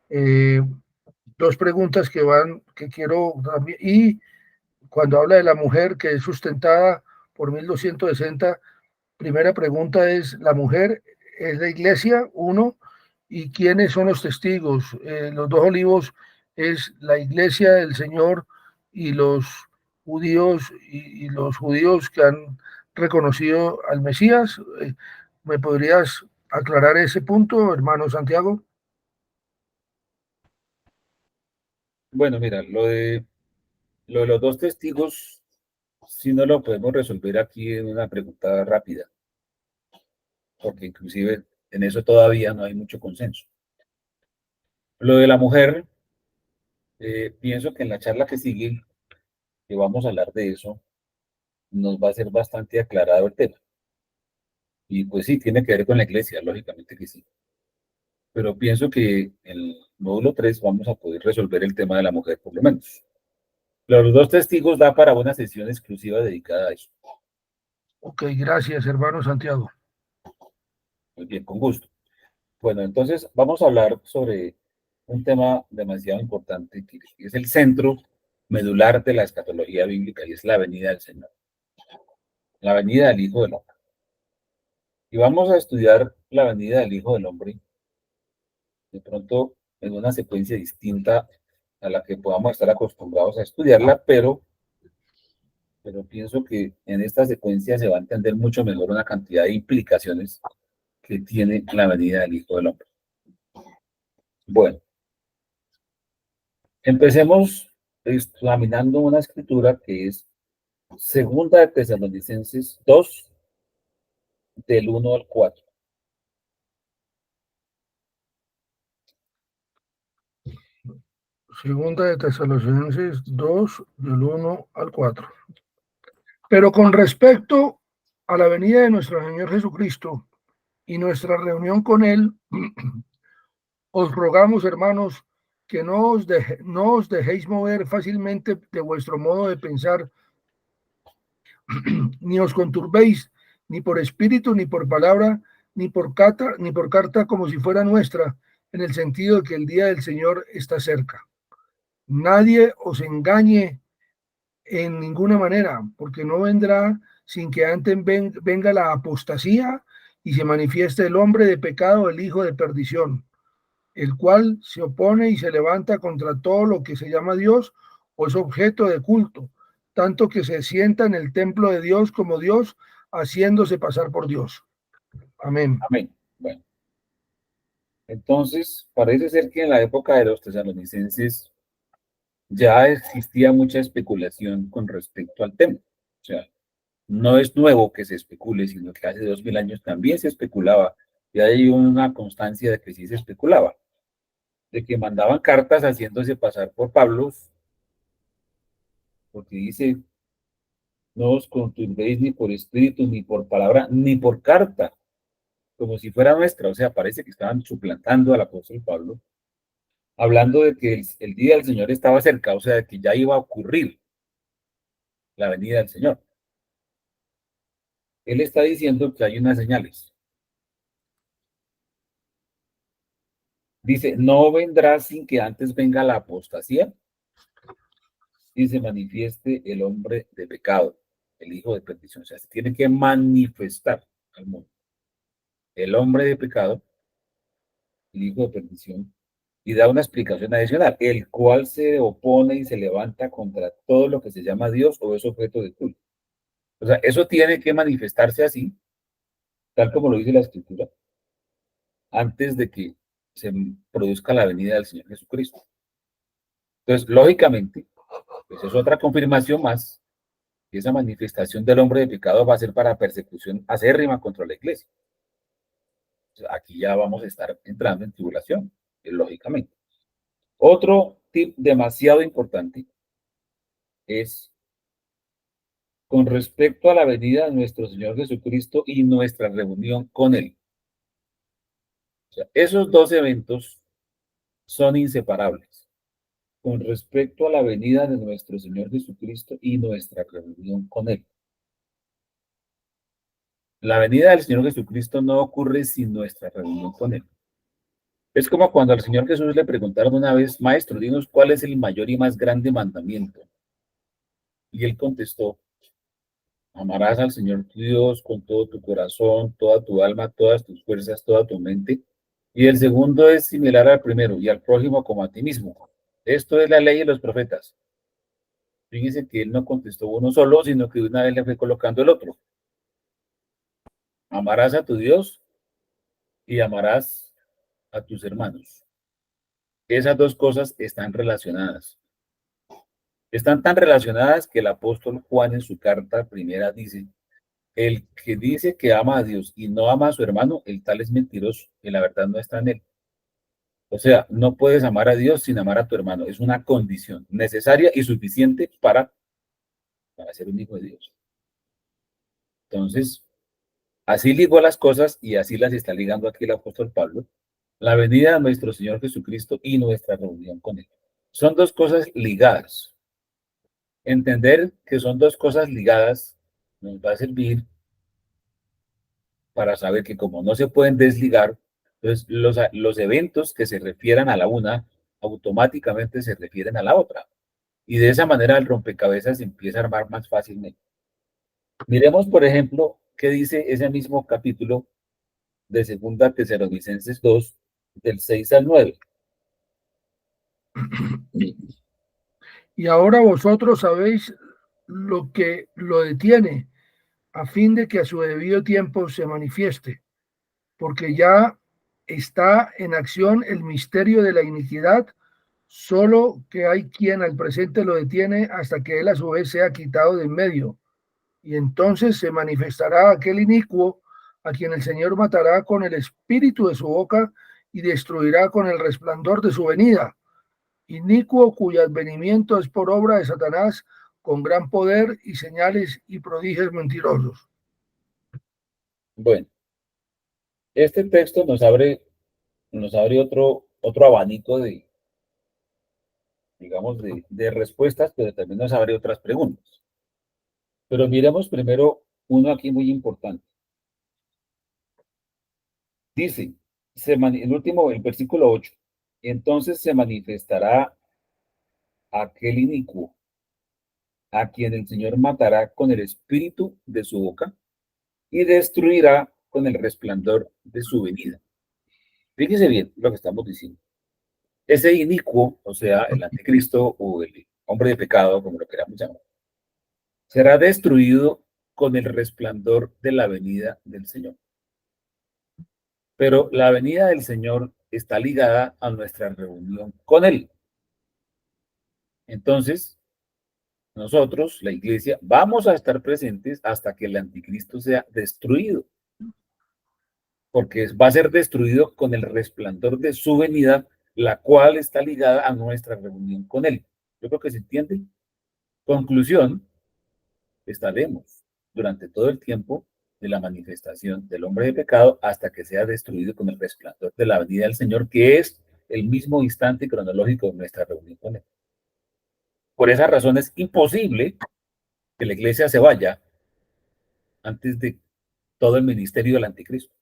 Eh, Dos preguntas que quiero también. Y cuando habla de la mujer que es sustentada por 1260, primera pregunta es, ¿la mujer es la iglesia? Uno, ¿y quiénes son los testigos? Los dos olivos es la iglesia del Señor y los y los judíos que han reconocido al Mesías. ¿Me podrías aclarar ese punto, hermano Santiago? Bueno, mira, lo de los dos testigos, si no lo podemos resolver aquí en una pregunta rápida, porque inclusive en eso todavía no hay mucho consenso. Lo de la mujer, pienso que en la charla que sigue, que vamos a hablar de eso, nos va a ser bastante aclarado el tema. Y pues sí, tiene que ver con la iglesia, lógicamente que sí. Pero pienso que en el módulo 3 vamos a poder resolver el tema de la mujer, por lo menos. Los dos testigos da para una sesión exclusiva dedicada a eso. Ok, gracias, hermano Santiago. Muy bien, con gusto. Bueno, entonces vamos a hablar sobre un tema demasiado importante que es el centro medular de la escatología bíblica y es la venida del Señor, la venida del Hijo del Hombre. Y vamos a estudiar la venida del Hijo del Hombre de pronto en una secuencia distinta a la que podamos estar acostumbrados a estudiarla, pero pero pienso que en esta secuencia se va a entender mucho mejor una cantidad de implicaciones que tiene la venida del Hijo del Hombre. Bueno, empecemos examinando una escritura que es Segunda de Tesalonicenses 2, del 1 al 4. Segunda de Tesalonicenses 2, del 1 al 4. Pero con respecto a la venida de nuestro Señor Jesucristo y nuestra reunión con Él, os rogamos, hermanos, que no os dejéis mover fácilmente de vuestro modo de pensar, ni os conturbéis, ni por espíritu, ni por palabra, ni por carta como si fuera nuestra, en el sentido de que el día del Señor está cerca. Nadie os engañe en ninguna manera, porque no vendrá sin que antes venga la apostasía y se manifieste el hombre de pecado, el hijo de perdición, el cual se opone y se levanta contra todo lo que se llama Dios o es objeto de culto, tanto que se sienta en el templo de Dios como Dios, haciéndose pasar por Dios. Amén. Amén. Bueno, entonces parece ser que en la época de los tesalonicenses ya existía mucha especulación con respecto al tema. O sea, no es nuevo que se especule, sino que hace 2000 años también se especulaba, y hay una constancia de que sí se especulaba, de que mandaban cartas haciéndose pasar por Pablo, porque dice, no os conturbéis ni por espíritu, ni por palabra, ni por carta, como si fuera nuestra. O sea, parece que estaban suplantando al apóstol Pablo, hablando de que el día del Señor estaba cerca, o sea, de que ya iba a ocurrir la venida del Señor. Él está diciendo que hay unas señales. Dice, no vendrá sin que antes venga la apostasía y se manifieste el hombre de pecado, el hijo de perdición. O sea, se tiene que manifestar al mundo. El hombre de pecado, el hijo de perdición, y da una explicación adicional, el cual se opone y se levanta contra todo lo que se llama Dios o es objeto de culto. O sea, eso tiene que manifestarse así, tal como lo dice la Escritura, antes de que se produzca la venida del Señor Jesucristo. Entonces, lógicamente, pues es otra confirmación más que esa manifestación del hombre de pecado va a ser para persecución acérrima contra la iglesia. Entonces, aquí ya vamos a estar entrando en tribulación, lógicamente. Otro tip demasiado importante es con respecto a la venida de nuestro Señor Jesucristo y nuestra reunión con Él. O sea, esos dos eventos son inseparables con respecto a la venida de nuestro Señor Jesucristo y nuestra reunión con Él. La venida del Señor Jesucristo no ocurre sin nuestra reunión con Él. Es como cuando al Señor Jesús le preguntaron una vez, Maestro, dinos cuál es el mayor y más grande mandamiento. Y Él contestó, amarás al Señor tu Dios con todo tu corazón, toda tu alma, todas tus fuerzas, toda tu mente. Y el segundo es similar al primero, y al prójimo como a ti mismo. Esto es la ley de los profetas. Fíjense que Él no contestó uno solo, sino que de una vez le fue colocando el otro. Amarás a tu Dios y amarás a tus hermanos. Esas dos cosas están relacionadas. Están tan relacionadas que el apóstol Juan en su carta primera dice, el que dice que ama a Dios y no ama a su hermano, el tal es mentiroso, y la verdad no está en él. O sea, no puedes amar a Dios sin amar a tu hermano. Es una condición necesaria y suficiente para ser un hijo de Dios. Entonces, así ligó las cosas y así las está ligando aquí el apóstol Pablo. La venida de nuestro Señor Jesucristo y nuestra reunión con Él. Son dos cosas ligadas. Entender que son dos cosas ligadas nos va a servir para saber que como no se pueden desligar, entonces los eventos que se refieran a la una automáticamente se refieren a la otra. Y de esa manera el rompecabezas se empieza a armar más fácilmente. Miremos, por ejemplo, qué dice ese mismo capítulo de Segunda Tesalonicenses 2, del 6 al 9. Y ahora vosotros sabéis lo que lo detiene, a fin de que a su debido tiempo se manifieste, porque ya está en acción el misterio de la iniquidad, solo que hay quien al presente lo detiene hasta que él a su vez sea quitado de en medio. Y entonces se manifestará aquel inicuo a quien el Señor matará con el espíritu de su boca y destruirá con el resplandor de su venida. Inicuo cuyo advenimiento es por obra de Satanás con gran poder y señales y prodigios mentirosos. Bueno, este texto nos abre otro abanico de, digamos, de respuestas, pero también nos abre otras preguntas. Pero miremos primero uno aquí muy importante. Dice, el último, el versículo 8, entonces se manifestará aquel inicuo, a quien el Señor matará con el espíritu de su boca y destruirá con el resplandor de su venida. Fíjese bien lo que estamos diciendo. Ese inicuo, o sea, el anticristo o el hombre de pecado, como lo queramos llamar, será destruido con el resplandor de la venida del Señor. Pero la venida del Señor está ligada a nuestra reunión con Él. Entonces, nosotros, la iglesia, vamos a estar presentes hasta que el anticristo sea destruido, porque va a ser destruido con el resplandor de su venida, la cual está ligada a nuestra reunión con Él. Yo creo que se entiende. Conclusión, estaremos durante todo el tiempo de la manifestación del hombre de pecado hasta que sea destruido con el resplandor de la venida del Señor, que es el mismo instante cronológico de nuestra reunión con Él. Por esa razón es imposible que la iglesia se vaya antes de todo el ministerio del anticristo.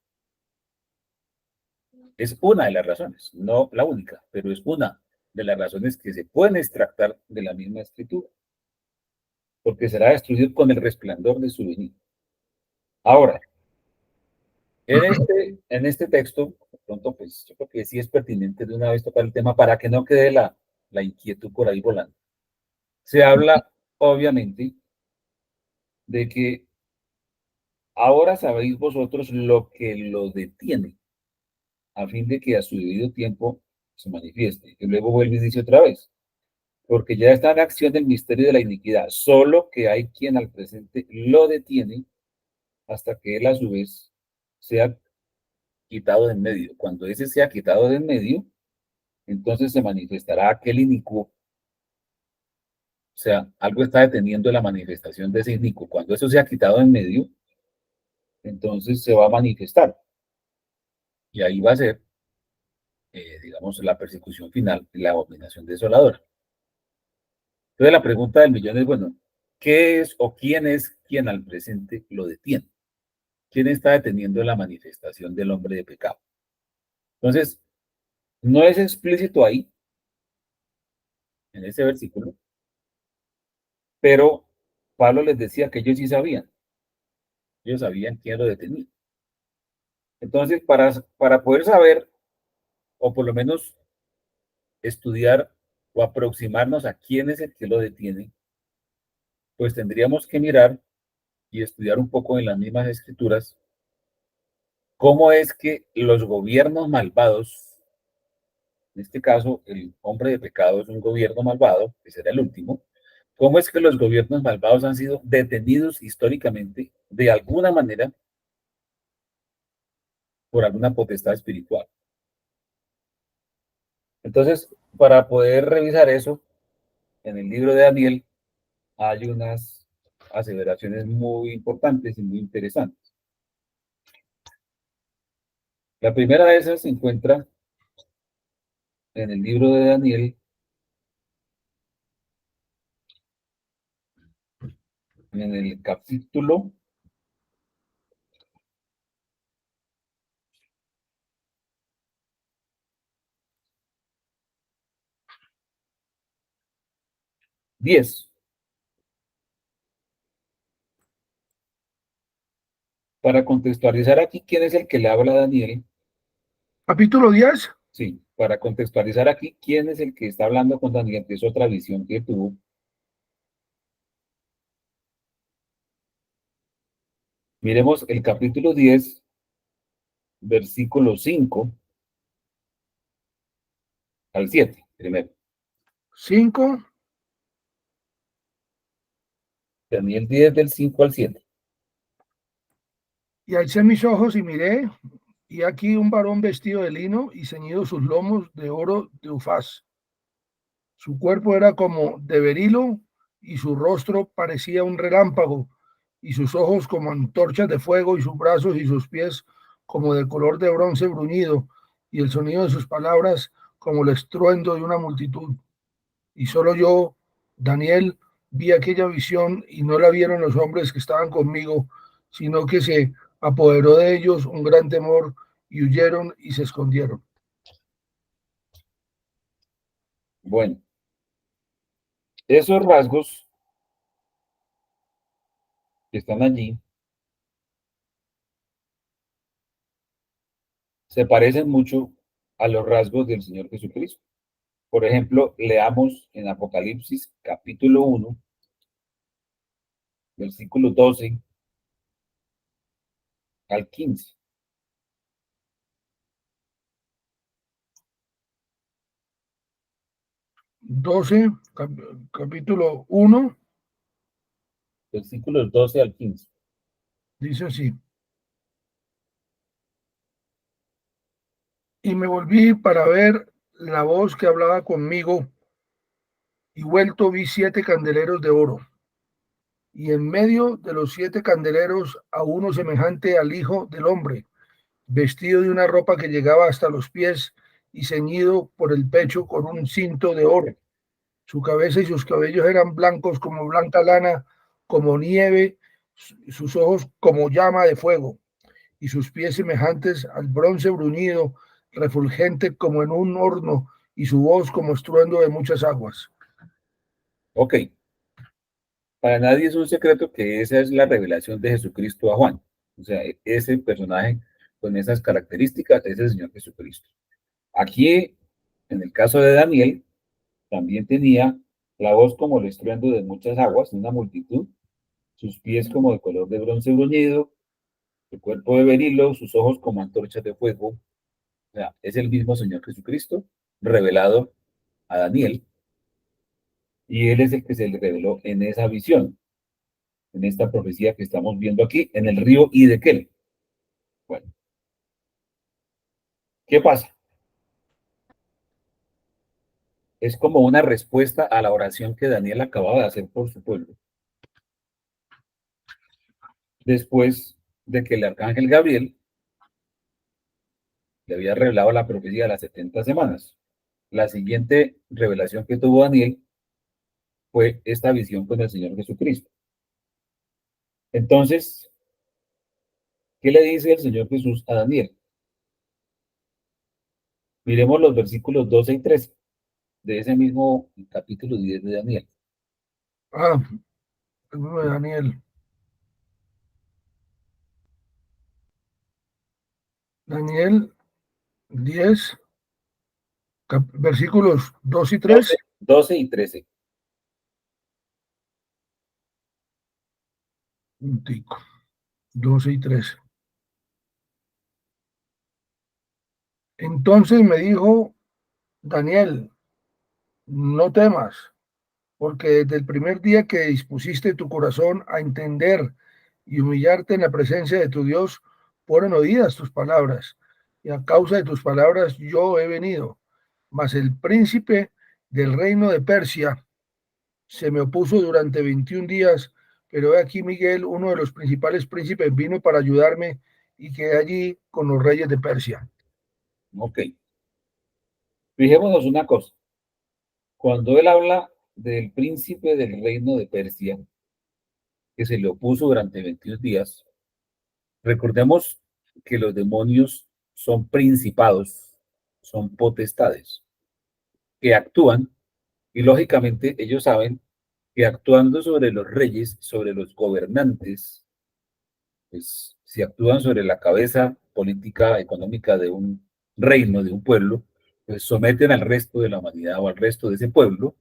Es una de las razones, no la única, pero es una de las razones que se pueden extractar de la misma escritura, porque será destruido con el resplandor de su venida. Ahora, en este texto, de pronto, pues yo creo que sí es pertinente de una vez tocar el tema para que no quede la inquietud por ahí volando. Se habla, obviamente, de que ahora sabéis vosotros lo que lo detiene, a fin de que a su debido tiempo se manifieste. Y luego vuelve y dice otra vez, porque ya está en acción el misterio de la iniquidad, solo que hay quien al presente lo detiene hasta que él a su vez sea quitado de en medio. Cuando ese sea quitado de en medio, entonces se manifestará aquel inicuo. O sea, algo está deteniendo la manifestación de ese inicuo. Cuando eso sea quitado de en medio, entonces se va a manifestar. Y ahí va a ser, digamos, la persecución final, la abominación desoladora. Entonces la pregunta del millón es, bueno, ¿qué es o quién es quien al presente lo detiene? ¿Quién está deteniendo la manifestación del hombre de pecado? Entonces, no es explícito ahí, en ese versículo, pero Pablo les decía que ellos sabían quién lo detenía. Entonces, para poder saber, o por lo menos estudiar o aproximarnos a quién es el que lo detiene, pues tendríamos que mirar y estudiar un poco en las mismas escrituras cómo es que los gobiernos malvados, en este caso el hombre de pecado es un gobierno malvado, que será el último, cómo es que los gobiernos malvados han sido detenidos históricamente de alguna manera por alguna potestad espiritual. Entonces, para poder revisar eso, en el libro de Daniel hay unas aseveraciones muy importantes y muy interesantes. La primera de esas se encuentra en el libro de Daniel, en el capítulo 10. Para contextualizar aquí quién es el que le habla a Daniel, Capítulo 10. sí, para contextualizar aquí quién es el que está hablando con Daniel, que es otra visión que tuvo. Miremos el capítulo 10, versículo 5 al 7, primero. 5. Daniel 10, del 5 al 7. Y alcé mis ojos y miré, y aquí un varón vestido de lino y ceñido sus lomos de oro de Ufaz. Su cuerpo era como de berilo, y su rostro parecía un relámpago, y sus ojos como antorchas de fuego, y sus brazos y sus pies como de color de bronce bruñido, y el sonido de sus palabras como el estruendo de una multitud. Y solo yo, Daniel, vi aquella visión, y no la vieron los hombres que estaban conmigo, sino que se apoderó de ellos un gran temor, y huyeron y se escondieron. Bueno, esos rasgos que están allí se parecen mucho a los rasgos del Señor Jesucristo. Por ejemplo, leamos en Apocalipsis capítulo 1, versículos 12 al 15. 12, capítulo 1, Versículos 12 al 15. dice así: y me volví para ver la voz que hablaba conmigo, y vuelto vi 7 candeleros de oro, y en medio de los 7 candeleros a uno semejante al Hijo del Hombre, vestido de una ropa que llegaba hasta los pies y ceñido por el pecho con un cinto de oro. Su cabeza y sus cabellos eran blancos como blanca lana, como nieve, sus ojos como llama de fuego, y sus pies semejantes al bronce bruñido, refulgente como en un horno, y su voz como estruendo de muchas aguas. Ok, para nadie es un secreto que esa es la revelación de Jesucristo a Juan. O sea, ese personaje con esas características es el Señor Jesucristo. Aquí, en el caso de Daniel, también tenía la voz como el estruendo de muchas aguas, una multitud, sus pies como de color de bronce bruñido, su cuerpo de berilo, sus ojos como antorchas de fuego. O sea, es el mismo Señor Jesucristo revelado a Daniel, y él es el que se le reveló en esa visión, en esta profecía que estamos viendo aquí, en el río Hidekel. Bueno, ¿qué pasa? Es como una respuesta a la oración que Daniel acababa de hacer por su pueblo, después de que el arcángel Gabriel le había revelado la profecía de las 70 semanas. La siguiente revelación que tuvo Daniel fue esta visión con el Señor Jesucristo. Entonces, ¿qué le dice el Señor Jesús a Daniel? Miremos los versículos 12 y 13 de ese mismo capítulo 10 de Daniel. Ah, el libro de Daniel. Daniel 10, versículos 2 y 12, 3. 12 y 13. 12 y 13. Entonces me dijo Daniel: no temas, porque desde el primer día que dispusiste tu corazón a entender y humillarte en la presencia de tu Dios, fueron oídas tus palabras, y a causa de tus palabras yo he venido. Mas el príncipe del reino de Persia se me opuso durante 21 días, pero he aquí Miguel, uno de los principales príncipes, vino para ayudarme, y quedé allí con los reyes de Persia. Ok. Fijémonos una cosa. Cuando él habla del príncipe del reino de Persia, que se le opuso durante 21 días, recordemos que los demonios son principados, son potestades, que actúan, y lógicamente ellos saben que actuando sobre los reyes, sobre los gobernantes, pues si actúan sobre la cabeza política, económica de un reino, de un pueblo, pues someten al resto de la humanidad o al resto de ese pueblo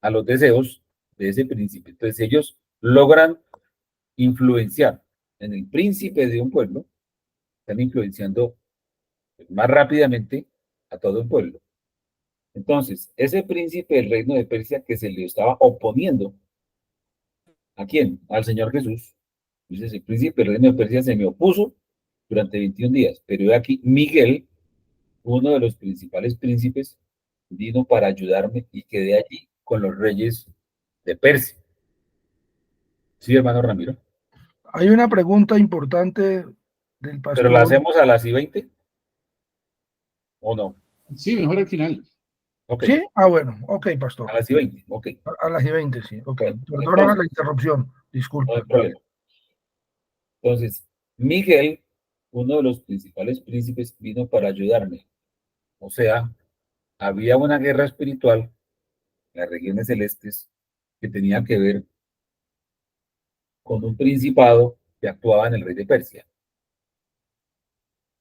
a los deseos de ese príncipe. Entonces ellos logran influenciar. en el príncipe de un pueblo, están influenciando más rápidamente a todo un pueblo. Entonces, ese príncipe del reino de Persia que se le estaba oponiendo, ¿a quién? Al Señor Jesús. Dice, el príncipe del reino de Persia se me opuso durante 21 días, pero he aquí Miguel, uno de los principales príncipes, vino para ayudarme y quedé allí con los reyes de Persia. Sí, hermano Ramiro. Hay una pregunta importante del Pero la pastor. hacemos a las I-20 o no. Sí, mejor al final. Ok, ¿Sí? Ah, bueno, ok, pastor. a las I-20, ok. A las y 20, sí. Ok, Bueno, perdóname entonces, la interrupción. no hay Disculpe. problema. Entonces, Miguel, uno de los principales príncipes, vino para ayudarme. O sea, había una guerra espiritual en las regiones celestes que tenía que ver con un principado que actuaba en el rey de Persia.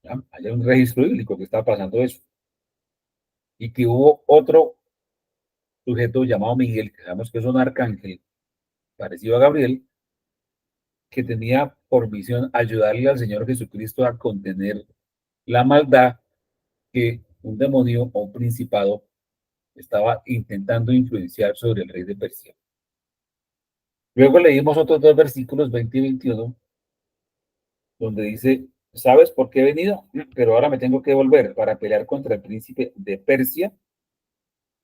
¿Ya? Hay un registro bíblico que estaba pasando eso. Y que hubo otro sujeto llamado Miguel, que sabemos que es un arcángel parecido a Gabriel, que tenía por misión ayudarle al Señor Jesucristo a contener la maldad que un demonio o un principado estaba intentando influenciar sobre el rey de Persia. Luego leímos otros dos versículos, 20 y 21, donde dice, ¿sabes por qué he venido? Pero ahora me tengo que volver para pelear contra el príncipe de Persia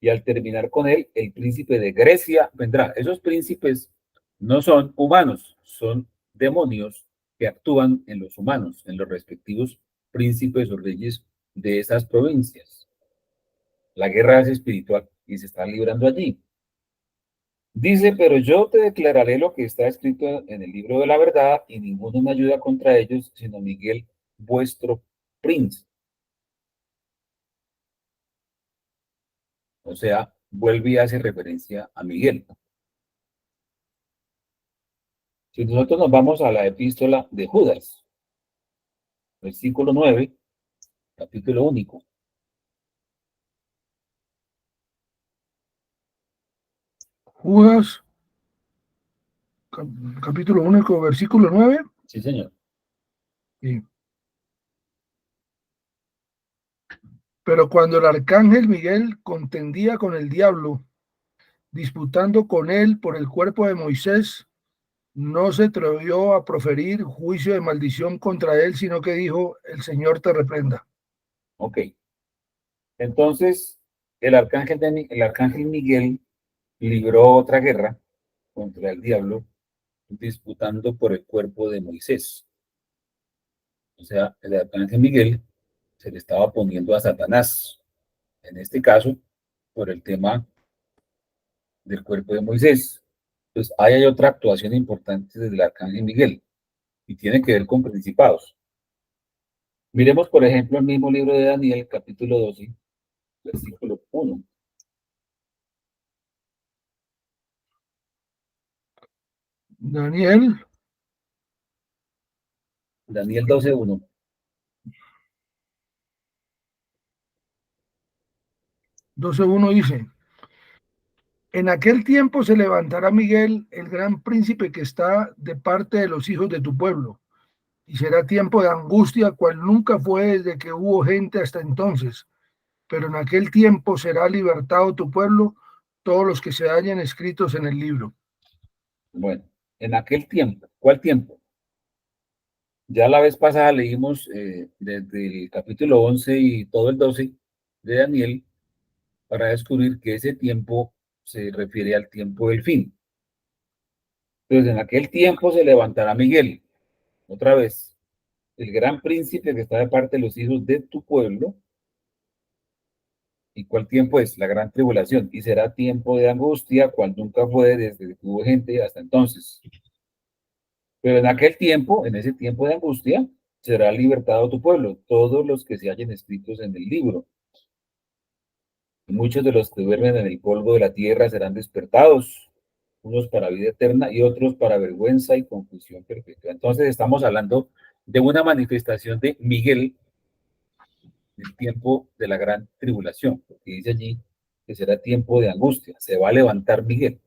y al terminar con él, el príncipe de Grecia vendrá. Esos príncipes no son humanos, son demonios que actúan en los humanos, en los respectivos príncipes o reyes de esas provincias. La guerra es espiritual y se está librando allí. Dice, pero yo te declararé lo que está escrito en el libro de la verdad y ninguno me ayuda contra ellos, sino Miguel, vuestro príncipe. O sea, vuelve y hace referencia a Miguel. Si nosotros nos vamos a la epístola de Judas, versículo 9, capítulo único. Judas, capítulo único, versículo 9. Sí, señor. Sí. Pero cuando el arcángel Miguel contendía con el diablo, disputando con él por el cuerpo de Moisés, no se atrevió a proferir juicio de maldición contra él, sino que dijo, el Señor te reprenda. Ok. Entonces, el arcángel Miguel libró otra guerra contra el diablo, disputando por el cuerpo de Moisés. O sea, el arcángel Miguel se le estaba poniendo a Satanás, en este caso, por el tema del cuerpo de Moisés. Entonces, ahí hay otra actuación importante desde el arcángel Miguel, y tiene que ver con principados. Miremos, por ejemplo, el mismo libro de Daniel, capítulo 12, versículo 1. Daniel Daniel 12:1. 12:1 dice, en aquel tiempo se levantará Miguel, el gran príncipe que está de parte de los hijos de tu pueblo, y será tiempo de angustia, cual nunca fue desde que hubo gente hasta entonces. Pero en aquel tiempo será libertado tu pueblo, todos los que se hallen escritos en el libro. Bueno, en aquel tiempo, ¿cuál tiempo? Ya la vez pasada leímos desde el capítulo 11 y todo el 12 de Daniel para descubrir que ese tiempo se refiere al tiempo del fin. Entonces, en aquel tiempo se levantará Miguel, otra vez, el gran príncipe que está de parte de los hijos de tu pueblo. ¿Y cuál tiempo es? La gran tribulación. Y será tiempo de angustia, cual nunca fue desde que tuvo gente hasta entonces. Pero en aquel tiempo, en ese tiempo de angustia, será libertado tu pueblo, todos los que se hallen escritos en el libro. Y muchos de los que duermen en el polvo de la tierra serán despertados, unos para vida eterna y otros para vergüenza y confusión perpetua. Entonces estamos hablando de una manifestación de Miguel del tiempo de la gran tribulación, porque dice allí que será tiempo de angustia, se va a levantar Miguel.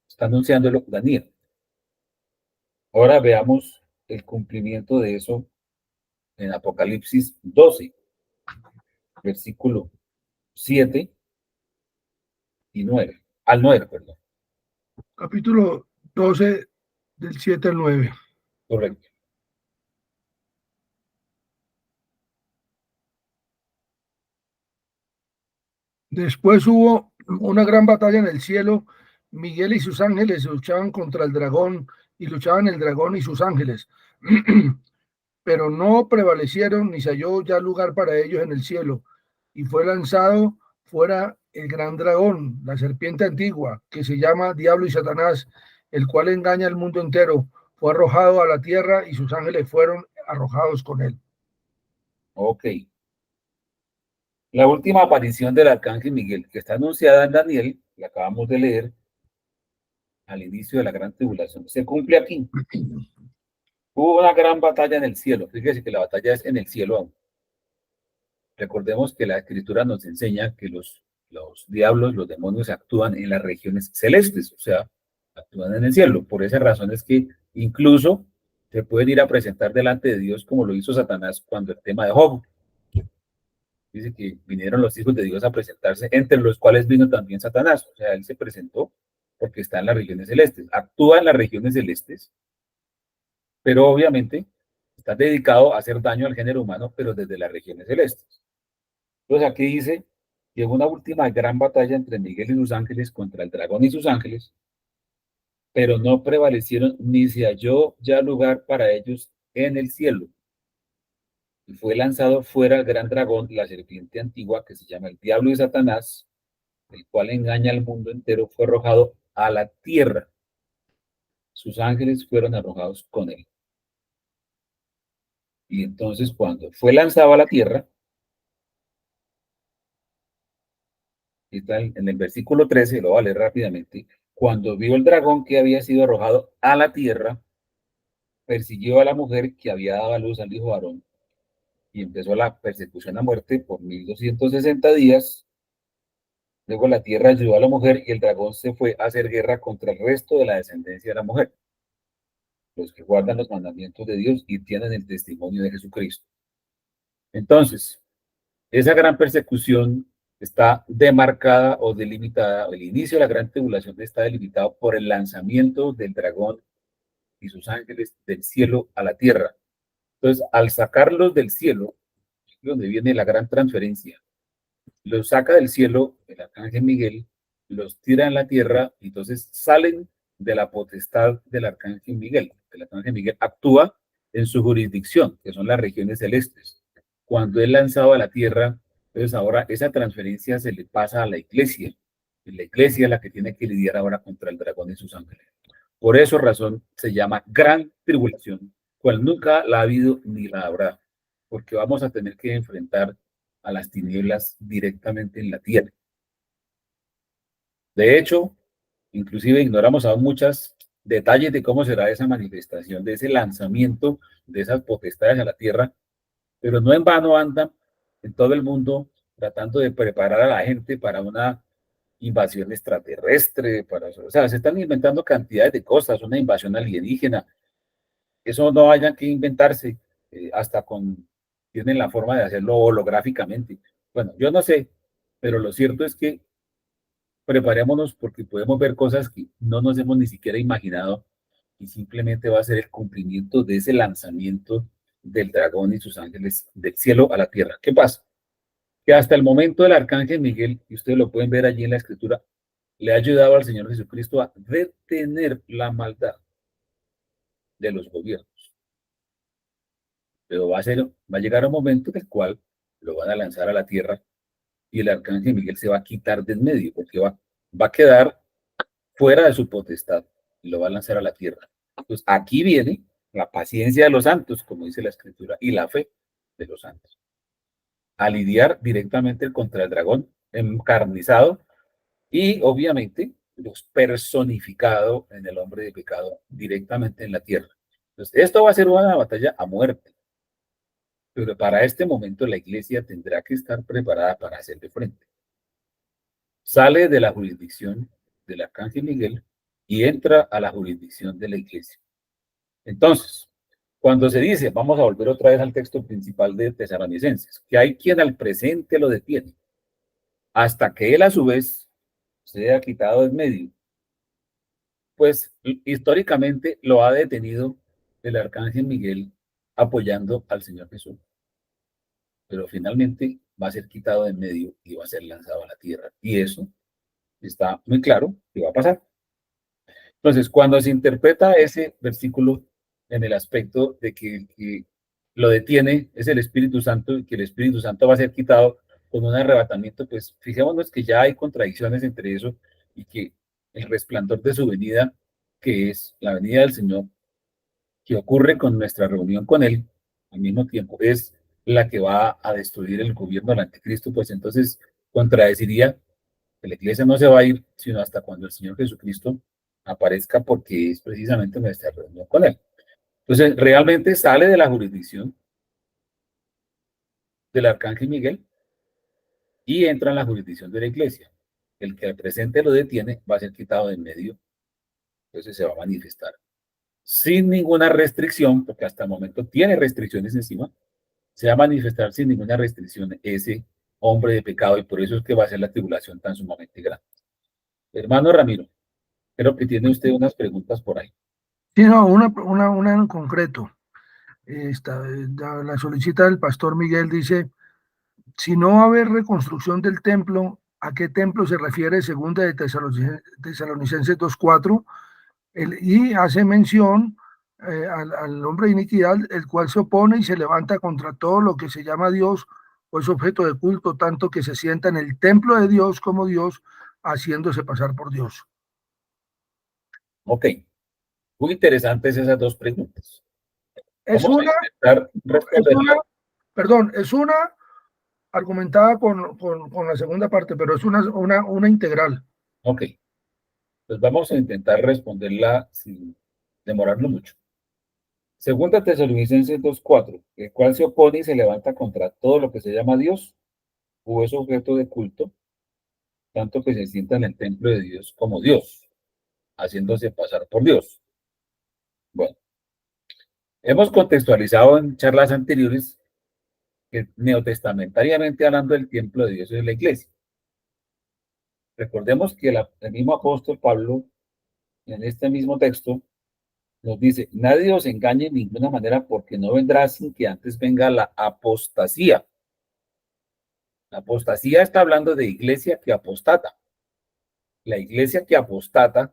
Está anunciándolo Daniel. Ahora veamos el cumplimiento de eso en Apocalipsis 12, versículo 7 y 9, al 9, perdón. Capítulo 12, del 7 al 9. Correcto. Después hubo una gran batalla en el cielo. Miguel y sus ángeles luchaban contra el dragón y luchaban el dragón y sus ángeles. Pero no prevalecieron ni se halló ya lugar para ellos en el cielo. Y fue lanzado fuera el gran dragón, la serpiente antigua, que se llama Diablo y Satanás, el cual engaña al mundo entero. Fue arrojado a la tierra y sus ángeles fueron arrojados con él. Ok. La última aparición del arcángel Miguel, que está anunciada en Daniel, la acabamos de leer al inicio de la gran tribulación, se cumple aquí. Hubo una gran batalla en el cielo. Fíjese que la batalla es en el cielo aún. Recordemos que la escritura nos enseña que los diablos, los demonios actúan en las regiones celestes, o sea, actúan en el cielo. Por esa razón es que incluso se pueden ir a presentar delante de Dios como lo hizo Satanás cuando el tema de Job. Dice que vinieron los hijos de Dios a presentarse, entre los cuales vino también Satanás. O sea, él se presentó porque está en las regiones celestes, actúa en las regiones celestes, pero obviamente está dedicado a hacer daño al género humano, pero desde las regiones celestes. Entonces aquí dice, llegó una última gran batalla entre Miguel y sus ángeles contra el dragón y sus ángeles, pero no prevalecieron ni se halló ya lugar para ellos en el cielo. Y fue lanzado fuera el gran dragón, la serpiente antigua, que se llama el diablo y Satanás, el cual engaña al mundo entero, fue arrojado a la tierra. Sus ángeles fueron arrojados con él. Y entonces cuando fue lanzado a la tierra, está en el versículo 13, lo voy a leer rápidamente, cuando vio el dragón que había sido arrojado a la tierra, persiguió a la mujer que había dado a luz al hijo varón y empezó la persecución a muerte por 1260 días. Luego la tierra ayudó a la mujer y el dragón se fue a hacer guerra contra el resto de la descendencia de la mujer, los que guardan los mandamientos de Dios y tienen el testimonio de Jesucristo. Entonces, esa gran persecución está demarcada o delimitada, el inicio de la gran tribulación está delimitado por el lanzamiento del dragón y sus ángeles del cielo a la tierra. Entonces, al sacarlos del cielo, es donde viene la gran transferencia, los saca del cielo el arcángel Miguel, los tira en la tierra, y entonces salen de la potestad del arcángel Miguel. El arcángel Miguel actúa en su jurisdicción, que son las regiones celestes. Cuando es lanzado a la tierra, entonces ahora esa transferencia se le pasa a la iglesia. Y la iglesia es la que tiene que lidiar ahora contra el dragón y sus ángeles. Por esa razón se llama gran tribulación, cual nunca la ha habido ni la habrá, porque vamos a tener que enfrentar a las tinieblas directamente en la tierra. De hecho, inclusive ignoramos aún muchos detalles de cómo será esa manifestación, de ese lanzamiento de esas potestades a la tierra, pero no en vano andan en todo el mundo tratando de preparar a la gente para una invasión extraterrestre, o sea, se están inventando cantidades de cosas, una invasión alienígena, eso no hayan que inventarse, hasta tienen la forma de hacerlo holográficamente. Bueno, yo no sé, pero lo cierto es que preparémonos porque podemos ver cosas que no nos hemos ni siquiera imaginado y simplemente va a ser el cumplimiento de ese lanzamiento del dragón y sus ángeles del cielo a la tierra. ¿Qué pasa? Que hasta el momento el arcángel Miguel, y ustedes lo pueden ver allí en la escritura, le ha ayudado al Señor Jesucristo a detener la maldad de los gobiernos. Pero va a llegar un momento en el cual lo van a lanzar a la tierra y el arcángel Miguel se va a quitar de en medio porque va a quedar fuera de su potestad y lo va a lanzar a la tierra. Pues aquí viene la paciencia de los santos, como dice la escritura, y la fe de los santos, a lidiar directamente contra el dragón encarnizado y obviamente los personificado en el hombre de pecado directamente en la tierra. Entonces, esto va a ser una batalla a muerte, pero para este momento la iglesia tendrá que estar preparada para hacerle frente. Sale de la jurisdicción del arcángel Miguel y entra a la jurisdicción de la iglesia. Entonces, Cuando se dice, vamos a volver otra vez al texto principal de Tesalonicenses, que hay quien al presente lo detiene, hasta que él a su vez sea quitado en medio, pues históricamente lo ha detenido el arcángel Miguel apoyando al Señor Jesús, pero finalmente va a ser quitado de en medio y va a ser lanzado a la tierra. Y eso está muy claro que va a pasar. Entonces, cuando se interpreta ese versículo en el aspecto de que lo detiene es el Espíritu Santo y que el Espíritu Santo va a ser quitado con un arrebatamiento, pues fijémonos que ya hay contradicciones entre eso y que el resplandor de su venida, que es la venida del Señor, que ocurre con nuestra reunión con Él, al mismo tiempo es la que va a destruir el gobierno del anticristo, pues entonces contradeciría que la iglesia no se va a ir, sino hasta cuando el Señor Jesucristo aparezca, porque es precisamente nuestra reunión con Él. Entonces, realmente sale de la jurisdicción del arcángel Miguel y entra en la jurisdicción de la iglesia. El que al presente lo detiene va a ser quitado de en medio, entonces se va a manifestar sin ninguna restricción, porque hasta el momento tiene restricciones encima, se va a manifestar sin ninguna restricción ese hombre de pecado, y por eso es que va a ser la tribulación tan sumamente grande. Hermano Ramiro, creo que tiene usted unas preguntas por ahí. Sí, no, una en concreto. La solicita del pastor Miguel, dice, si no va a haber reconstrucción del templo, ¿a qué templo se refiere segunda de Tesalonicenses 2:4? Y hace mención al hombre de iniquidad, el cual se opone y se levanta contra todo lo que se llama Dios o es objeto de culto, tanto que se sienta en el templo de Dios como Dios, haciéndose pasar por Dios. Ok, muy interesantes esas dos preguntas. Es Vamos a una, intentar es una, responderlas. perdón, es una argumentada con la segunda parte, pero es una integral. Ok, pues vamos a intentar responderla sin demorarnos mucho. Segunda Tesalonicenses 2:4, el cual se opone y se levanta contra todo lo que se llama Dios o es objeto de culto, tanto que se sienta en el templo de Dios como Dios, haciéndose pasar por Dios. Bueno, hemos contextualizado en charlas anteriores que neotestamentariamente hablando del templo de Dios es la iglesia. Recordemos que el mismo apóstol Pablo, en este mismo texto, nos dice, nadie os engañe de ninguna manera porque no vendrá sin que antes venga la apostasía. La apostasía está hablando de iglesia que apostata. La iglesia que apostata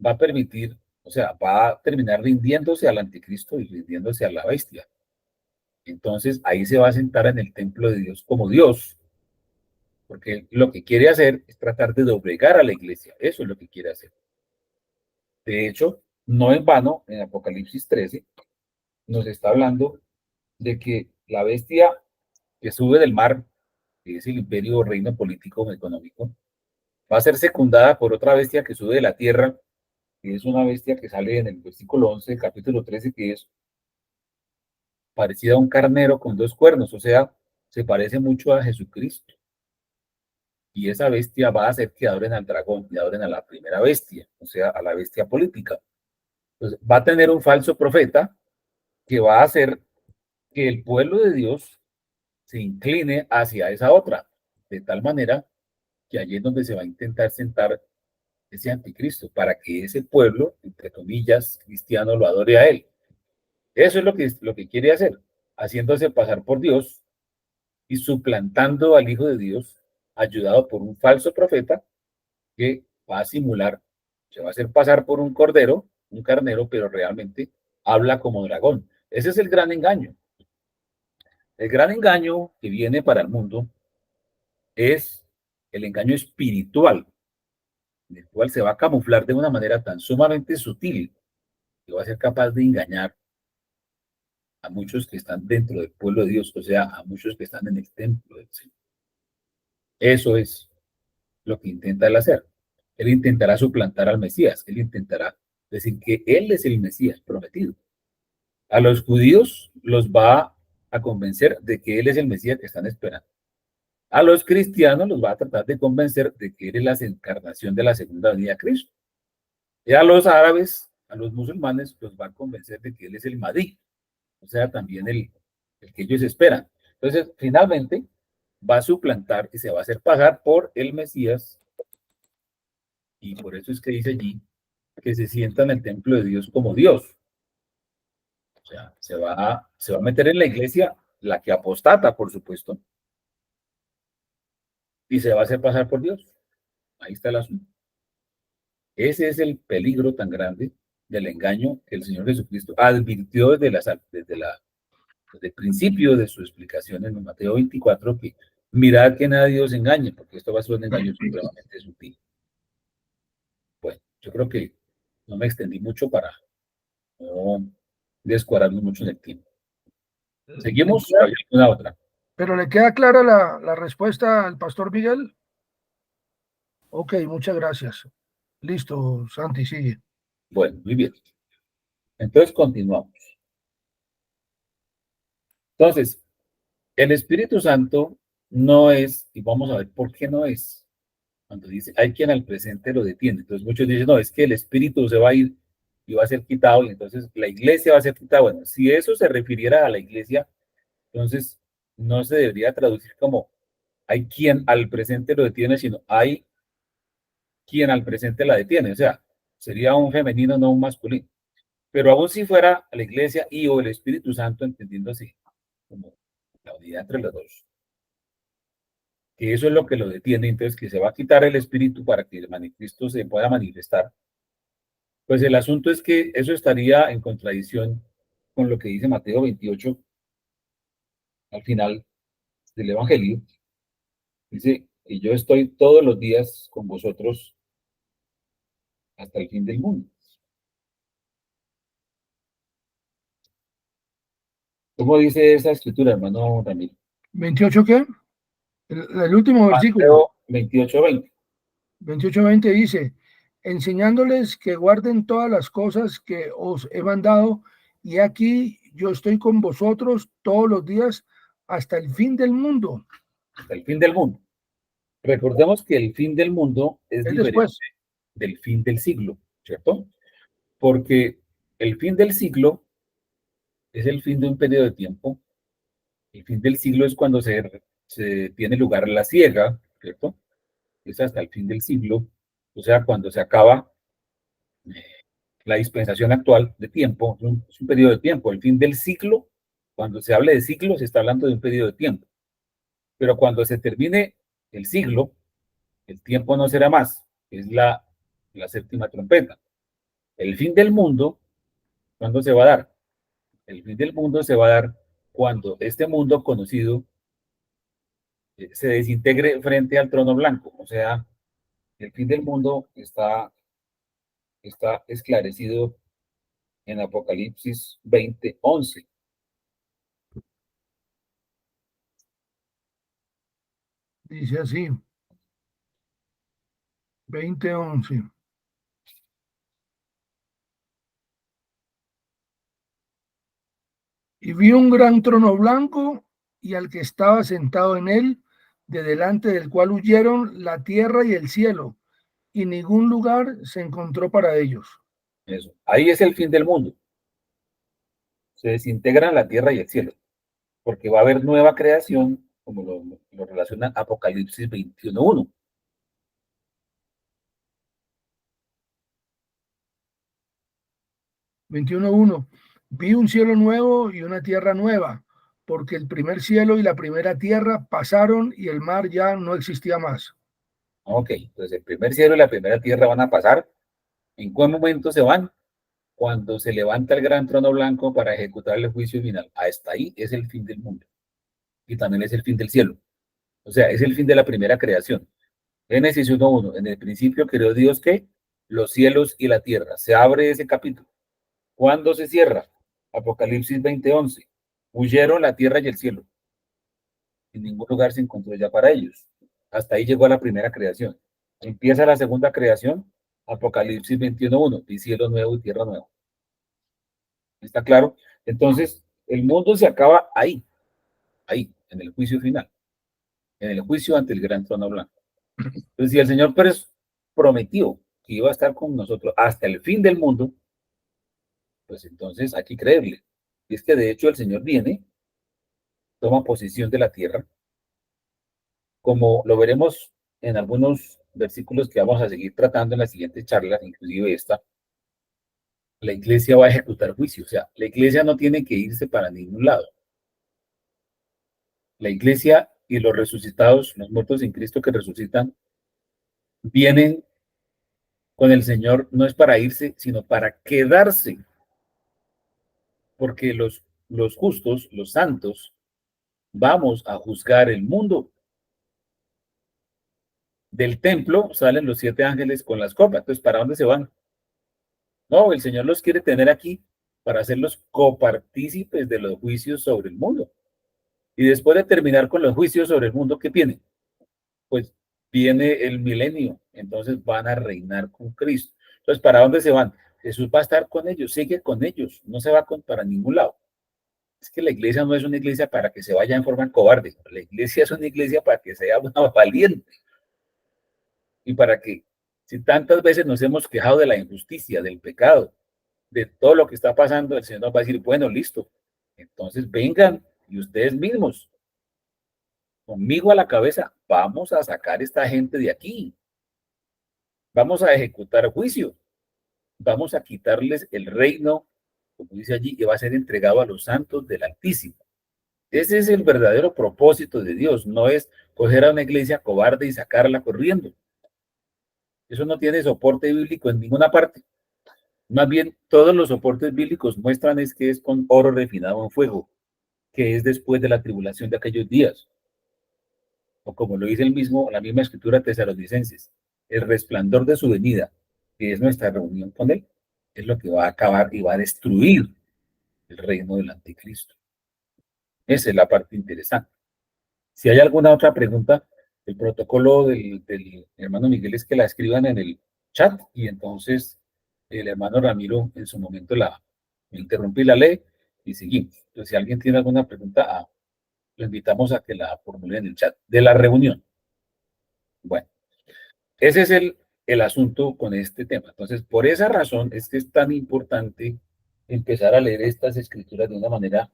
va a permitir, o sea, va a terminar rindiéndose al anticristo y rindiéndose a la bestia. Entonces ahí se va a sentar en el templo de Dios como Dios, porque lo que quiere hacer es tratar de doblegar a la iglesia. Eso es lo que quiere hacer. De hecho, no en vano, en Apocalipsis 13 nos está hablando de que la bestia que sube del mar, que es el imperio o reino político económico, va a ser secundada por otra bestia que sube de la tierra, que es una bestia que sale en el versículo 11 del capítulo 13, que es parecida a un carnero con dos cuernos, o sea, se parece mucho a Jesucristo. Y esa bestia va a hacer que adoren al dragón y adoren a la primera bestia, o sea, a la bestia política. Entonces, va a tener un falso profeta que va a hacer que el pueblo de Dios se incline hacia esa otra, de tal manera que allí es donde se va a intentar sentar ese anticristo, para que ese pueblo, entre comillas, cristiano, lo adore a él. Eso es lo que quiere hacer, haciéndose pasar por Dios y suplantando al Hijo de Dios, ayudado por un falso profeta que va a simular, se va a hacer pasar por un cordero, un carnero, pero realmente habla como dragón. Ese es el gran engaño. El gran engaño que viene para el mundo es el engaño espiritual, en el cual se va a camuflar de una manera tan sumamente sutil que va a ser capaz de engañar a muchos que están dentro del pueblo de Dios, o sea, a muchos que están en el templo del Señor. Eso es lo que intenta él hacer. Él intentará suplantar al Mesías, él intentará decir que él es el Mesías prometido. A los judíos los va a convencer de que él es el Mesías que están esperando. A los cristianos los va a tratar de convencer de que él es la encarnación de la segunda venida de Cristo. Y a los árabes, a los musulmanes, los va a convencer de que él es el Mahdi, o sea, también el que ellos esperan. Entonces, finalmente, va a suplantar y se va a hacer pagar por el Mesías, y por eso es que dice allí que se sienta en el templo de Dios como Dios. O sea, se va a meter en la iglesia, la que apostata, por supuesto, y se va a hacer pasar por Dios. Ahí está el asunto. Ese es el peligro tan grande del engaño que el Señor Jesucristo advirtió desde el principio de su explicación en Mateo 24, que mirad que nadie os engañe, porque esto va a ser un engaño supremamente sutil. Bueno, yo creo que no me extendí mucho para no descuadrarnos mucho en el tiempo. ¿Seguimos? ¿Hay alguna otra? ¿Pero le queda clara la respuesta al pastor Miguel? Ok, muchas gracias. Listo, Santi, sigue. Bueno, muy bien. Entonces continuamos. Entonces, el Espíritu Santo no es, y vamos a ver por qué no es, cuando dice, hay quien al presente lo detiene. Entonces muchos dicen, no, es que el Espíritu se va a ir y va a ser quitado, y entonces la iglesia va a ser quitada. Bueno, si eso se refiriera a la iglesia, entonces no se debería traducir como hay quien al presente lo detiene, sino hay quien al presente la detiene. O sea, sería un femenino, no un masculino. Pero aún si fuera la iglesia y o el Espíritu Santo, entendiendo así, como la unidad entre los dos, que eso es lo que lo detiene, entonces que se va a quitar el Espíritu para que el Cristo se pueda manifestar. Pues el asunto es que eso estaría en contradicción con lo que dice Mateo 28 al final del Evangelio. Dice que yo estoy todos los días con vosotros hasta el fin del mundo. ¿Cómo dice esa escritura, hermano Ramiro? ¿28 qué? El último versículo. Mateo 28:20. 28:20 dice, enseñándoles que guarden todas las cosas que os he mandado, y aquí yo estoy con vosotros todos los días hasta el fin del mundo. Hasta el fin del mundo. Recordemos que el fin del mundo es Es diferente después. del fin del siglo, ¿cierto? Porque el fin del siglo es el fin de un periodo de tiempo. El fin del siglo es cuando se tiene lugar la siega, ¿cierto? Es hasta el fin del siglo, o sea, cuando se acaba la dispensación actual de tiempo, es un periodo de tiempo. El fin del siglo, cuando se hable de siglo, se está hablando de un periodo de tiempo. Pero cuando se termine el siglo, el tiempo no será más, es la séptima trompeta. El fin del mundo, ¿cuándo se va a dar? El fin del mundo se va a dar cuando este mundo conocido se desintegre frente al trono blanco. O sea, el fin del mundo está esclarecido en Apocalipsis 20:11. Dice así, 20:11. Y vi un gran trono blanco y al que estaba sentado en él, de delante del cual huyeron la tierra y el cielo, y ningún lugar se encontró para ellos. Eso. Ahí es el fin del mundo. Se desintegran la tierra y el cielo, porque va a haber nueva creación, como lo relaciona Apocalipsis 21:1. 21:1. Vi un cielo nuevo y una tierra nueva, porque el primer cielo y la primera tierra pasaron y el mar ya no existía más. Ok, entonces el primer cielo y la primera tierra van a pasar. ¿En qué momento se van? Cuando se levanta el gran trono blanco para ejecutar el juicio final. Hasta ahí es el fin del mundo. Y también es el fin del cielo. O sea, es el fin de la primera creación. Génesis 1:1. En el principio creó Dios que los cielos y la tierra. Se abre ese capítulo. ¿Cuándo se cierra? Apocalipsis 20:11. Huyeron la tierra y el cielo. En ningún lugar se encontró ya para ellos. Hasta ahí llegó a la primera creación. Empieza la segunda creación, Apocalipsis 21:1, y cielo nuevo y tierra nueva. ¿Está claro? Entonces, el mundo se acaba ahí, en el juicio final, en el juicio ante el gran trono blanco. Entonces, si el Señor prometió que iba a estar con nosotros hasta el fin del mundo, pues entonces hay que creerle. Y es que de hecho el Señor viene, toma posesión de la tierra, como lo veremos en algunos versículos que vamos a seguir tratando en las siguientes charlas, inclusive esta. La iglesia va a ejecutar juicio, o sea, la iglesia no tiene que irse para ningún lado. La iglesia y los resucitados, los muertos en Cristo que resucitan, vienen con el Señor, no es para irse, sino para quedarse, porque los justos, los santos, vamos a juzgar el mundo. Del templo salen los 7 ángeles con las copas. Entonces, ¿para dónde se van? No, el Señor los quiere tener aquí para hacerlos copartícipes de los juicios sobre el mundo. Y después de terminar con los juicios sobre el mundo, ¿qué viene? Pues viene el milenio. Entonces van a reinar con Cristo. Entonces, ¿para dónde se van? Jesús va a estar con ellos, sigue con ellos, no se va para ningún lado. Es que la iglesia no es una iglesia para que se vaya en forma cobarde. La iglesia es una iglesia para que sea una valiente. Y para que, si tantas veces nos hemos quejado de la injusticia, del pecado, de todo lo que está pasando, el Señor nos va a decir, bueno, listo, entonces vengan y ustedes mismos, conmigo a la cabeza, vamos a sacar a esta gente de aquí, vamos a ejecutar juicio, vamos a quitarles el reino, como dice allí, que va a ser entregado a los santos del Altísimo. Ese es el verdadero propósito de Dios, no es coger a una iglesia cobarde y sacarla corriendo. Eso no tiene soporte bíblico en ninguna parte. Más bien, todos los soportes bíblicos muestran es que es con oro refinado en fuego, que es después de la tribulación de aquellos días. O como lo dice la misma escritura Tesalonicenses, el resplandor de su venida, que es nuestra reunión con él, es lo que va a acabar y va a destruir el reino del anticristo. Esa es la parte interesante. Si hay alguna otra pregunta, el protocolo del hermano Miguel es que la escriban en el chat y entonces el hermano Ramiro en su momento la interrumpí, la ley y seguimos. Entonces, si alguien tiene alguna pregunta, lo invitamos a que la formule en el chat de la reunión. Bueno, ese es el asunto con este tema. Entonces, por esa razón es que es tan importante empezar a leer estas escrituras de una manera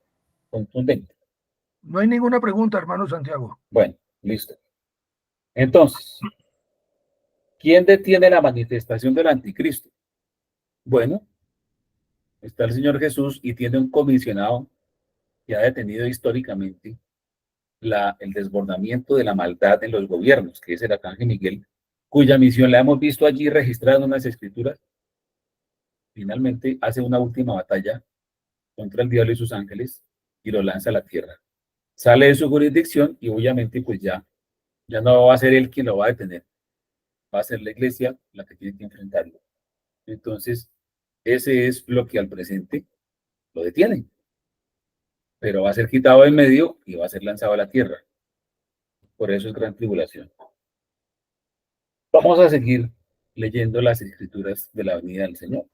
contundente. No hay ninguna pregunta, hermano Santiago. Bueno, listo. Entonces, ¿quién detiene la manifestación del anticristo? Bueno, está el Señor Jesús y tiene un comisionado que ha detenido históricamente el desbordamiento de la maldad en los gobiernos, que es el arcángel Miguel, cuya misión la hemos visto allí registrada en unas escrituras. Finalmente hace una última batalla contra el diablo y sus ángeles y lo lanza a la tierra. Sale de su jurisdicción y obviamente pues ya no va a ser él quien lo va a detener, va a ser la iglesia la que tiene que enfrentarlo. Entonces, ese es lo que al presente lo detiene, pero va a ser quitado del medio y va a ser lanzado a la tierra. Por eso es gran tribulación. Vamos a seguir leyendo las escrituras de la venida del Señor.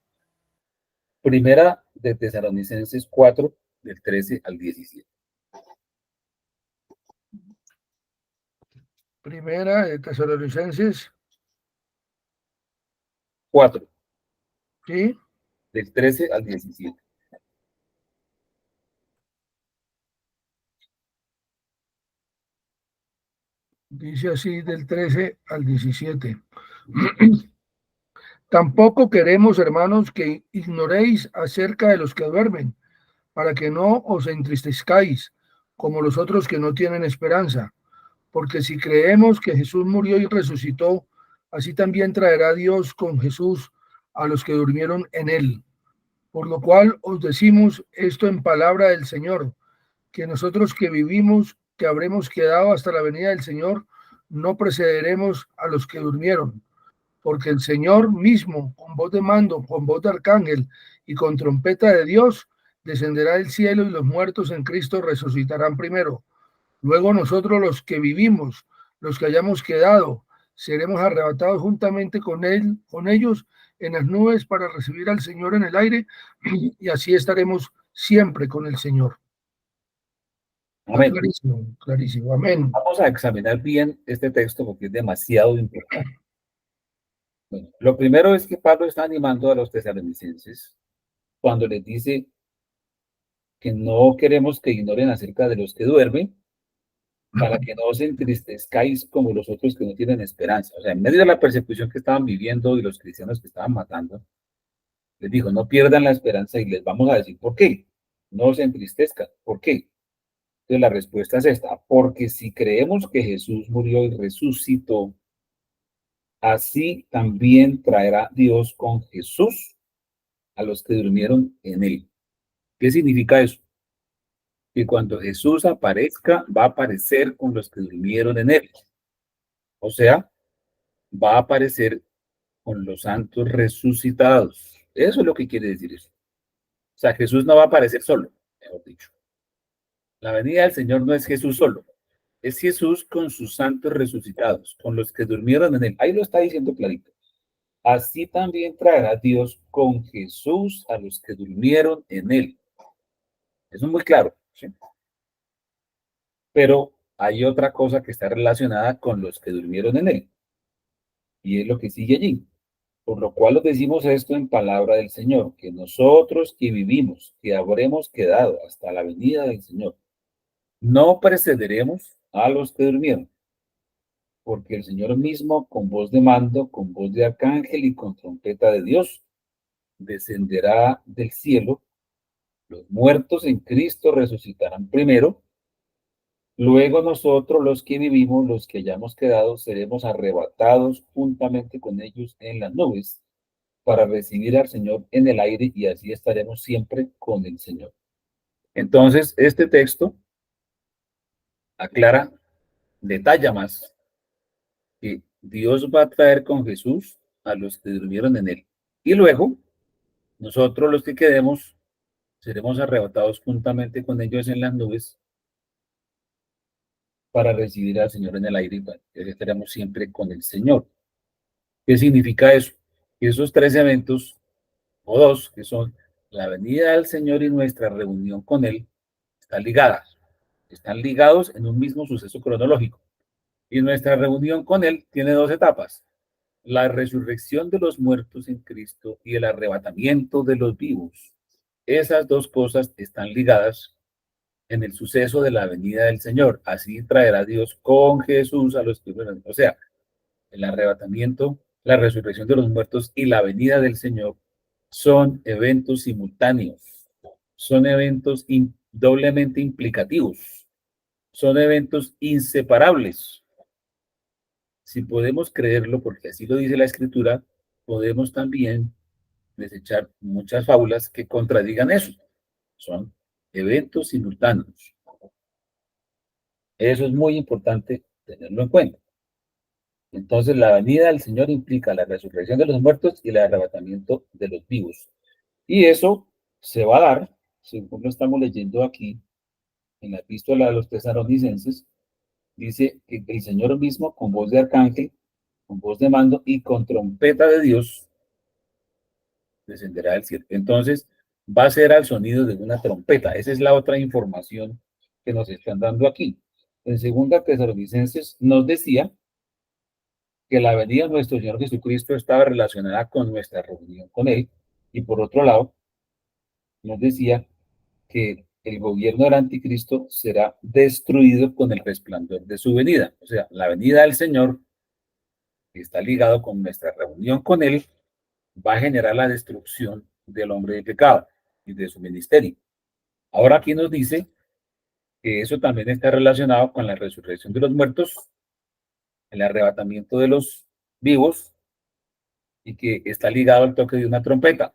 Primera de Tesalonicenses 4, del 13 al 17. Primera de Tesalonicenses 4, ¿sí? del 13 al 17. Dice así del 13 al 17. Tampoco queremos, hermanos, que ignoréis acerca de los que duermen, para que no os entristezcáis, como los otros que no tienen esperanza. Porque si creemos que Jesús murió y resucitó, así también traerá Dios con Jesús a los que durmieron en él. Por lo cual os decimos esto en palabra del Señor, que nosotros que vivimos, que habremos quedado hasta la venida del Señor, no precederemos a los que durmieron, porque el Señor mismo, con voz de mando, con voz de arcángel y con trompeta de Dios, descenderá del cielo y los muertos en Cristo resucitarán primero. Luego nosotros los que vivimos, los que hayamos quedado, seremos arrebatados juntamente con él, con ellos en las nubes para recibir al Señor en el aire y así estaremos siempre con el Señor. Amén. Clarísimo, clarísimo. Amén. Vamos a examinar bien este texto porque es demasiado importante. Bueno, lo primero es que Pablo está animando a los tesalonicenses cuando les dice que no queremos que ignoren acerca de los que duermen, para que no os entristezcáis como los otros que no tienen esperanza. O sea, en medio de la persecución que estaban viviendo y los cristianos que estaban matando, les dijo, no pierdan la esperanza y les vamos a decir por qué. No se entristezcan. ¿Por qué? Entonces la respuesta es esta, porque si creemos que Jesús murió y resucitó, así también traerá Dios con Jesús a los que durmieron en él. ¿Qué significa eso? Que cuando Jesús aparezca, va a aparecer con los que durmieron en él. O sea, va a aparecer con los santos resucitados. Eso es lo que quiere decir eso. O sea, Jesús no va a aparecer solo, mejor dicho. La venida del Señor no es Jesús solo, es Jesús con sus santos resucitados, con los que durmieron en él. Ahí lo está diciendo clarito. Así también traerá Dios con Jesús a los que durmieron en él. Eso es muy claro, ¿sí? Pero hay otra cosa que está relacionada con los que durmieron en él, y es lo que sigue allí. Por lo cual os decimos esto en palabra del Señor, que nosotros que vivimos, que habremos quedado hasta la venida del Señor, no precederemos a los que durmieron, porque el Señor mismo, con voz de mando, con voz de arcángel y con trompeta de Dios, descenderá del cielo. Los muertos en Cristo resucitarán primero. Luego nosotros, los que vivimos, los que hayamos quedado, seremos arrebatados juntamente con ellos en las nubes para recibir al Señor en el aire y así estaremos siempre con el Señor. Entonces, este texto aclara, detalla más que Dios va a traer con Jesús a los que durmieron en él. Y luego, nosotros los que quedemos, seremos arrebatados juntamente con ellos en las nubes para recibir al Señor en el aire y estaremos siempre con el Señor. ¿Qué significa eso? Que esos tres eventos, o dos, que son la venida del Señor y nuestra reunión con Él, están ligadas. Están ligados en un mismo suceso cronológico. Y nuestra reunión con Él tiene dos etapas. La resurrección de los muertos en Cristo y el arrebatamiento de los vivos. Esas dos cosas están ligadas en el suceso de la venida del Señor. Así traerá Dios con Jesús a los que mueren. O sea, el arrebatamiento, la resurrección de los muertos y la venida del Señor son eventos simultáneos, son eventos doblemente implicativos, son eventos inseparables. Si podemos creerlo, porque así lo dice la Escritura, podemos también desechar muchas fábulas que contradigan eso. Son eventos simultáneos. Eso es muy importante tenerlo en cuenta. Entonces, la venida del Señor implica la resurrección de los muertos y el arrebatamiento de los vivos. Y eso se va a dar, según lo estamos leyendo aquí en la epístola de los Tesalonicenses, dice que el Señor mismo, con voz de arcángel, con voz de mando y con trompeta de Dios, descenderá del cielo. Entonces, va a ser al sonido de una trompeta. Esa es la otra información que nos están dando aquí. En segunda Tesalonicenses nos decía que la venida de nuestro Señor Jesucristo estaba relacionada con nuestra reunión con Él, y por otro lado, nos decía que el gobierno del anticristo será destruido con el resplandor de su venida. O sea, la venida del Señor, que está ligado con nuestra reunión con Él, va a generar la destrucción del hombre de pecado y de su ministerio. Ahora aquí nos dice que eso también está relacionado con la resurrección de los muertos, el arrebatamiento de los vivos y que está ligado al toque de una trompeta.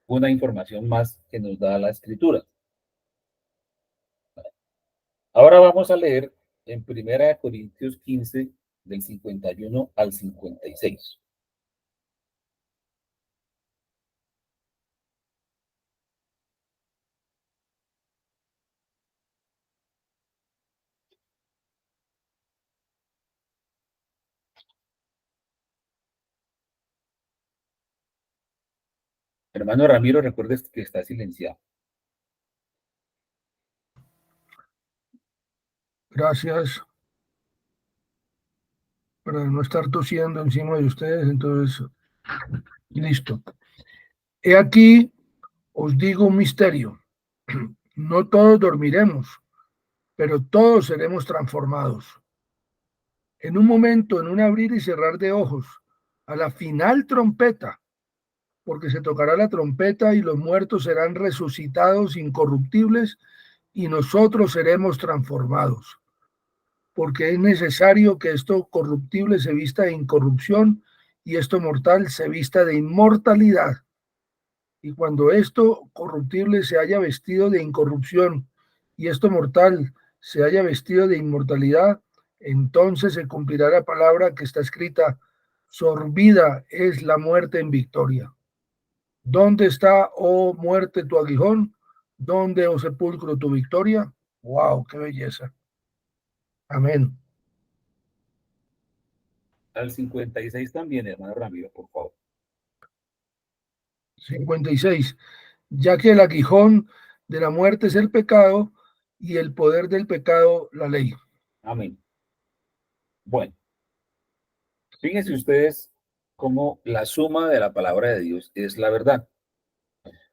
Una información más que nos da la escritura. Ahora vamos a leer en 1 Corintios 15, del 51 al 56. Hermano Ramiro, recuerde que está silenciado. Gracias, para no estar tosiendo encima de ustedes. Entonces, listo. He aquí, os digo un misterio. No todos dormiremos, pero todos seremos transformados. En un momento, en un abrir y cerrar de ojos, a la final trompeta, porque se tocará la trompeta y los muertos serán resucitados incorruptibles y nosotros seremos transformados, porque es necesario que esto corruptible se vista de incorrupción y esto mortal se vista de inmortalidad. Y cuando esto corruptible se haya vestido de incorrupción y esto mortal se haya vestido de inmortalidad, entonces se cumplirá la palabra que está escrita: sorbida es la muerte en victoria. ¿Dónde está, oh muerte, tu aguijón? ¿Dónde, oh sepulcro, tu victoria? ¡Wow! ¡Qué belleza! Amén. Al 56 también, hermano Ramiro, por favor. 56. Ya que el aguijón de la muerte es el pecado y el poder del pecado la ley. Amén. Bueno, fíjense ustedes cómo la suma de la palabra de Dios es la verdad.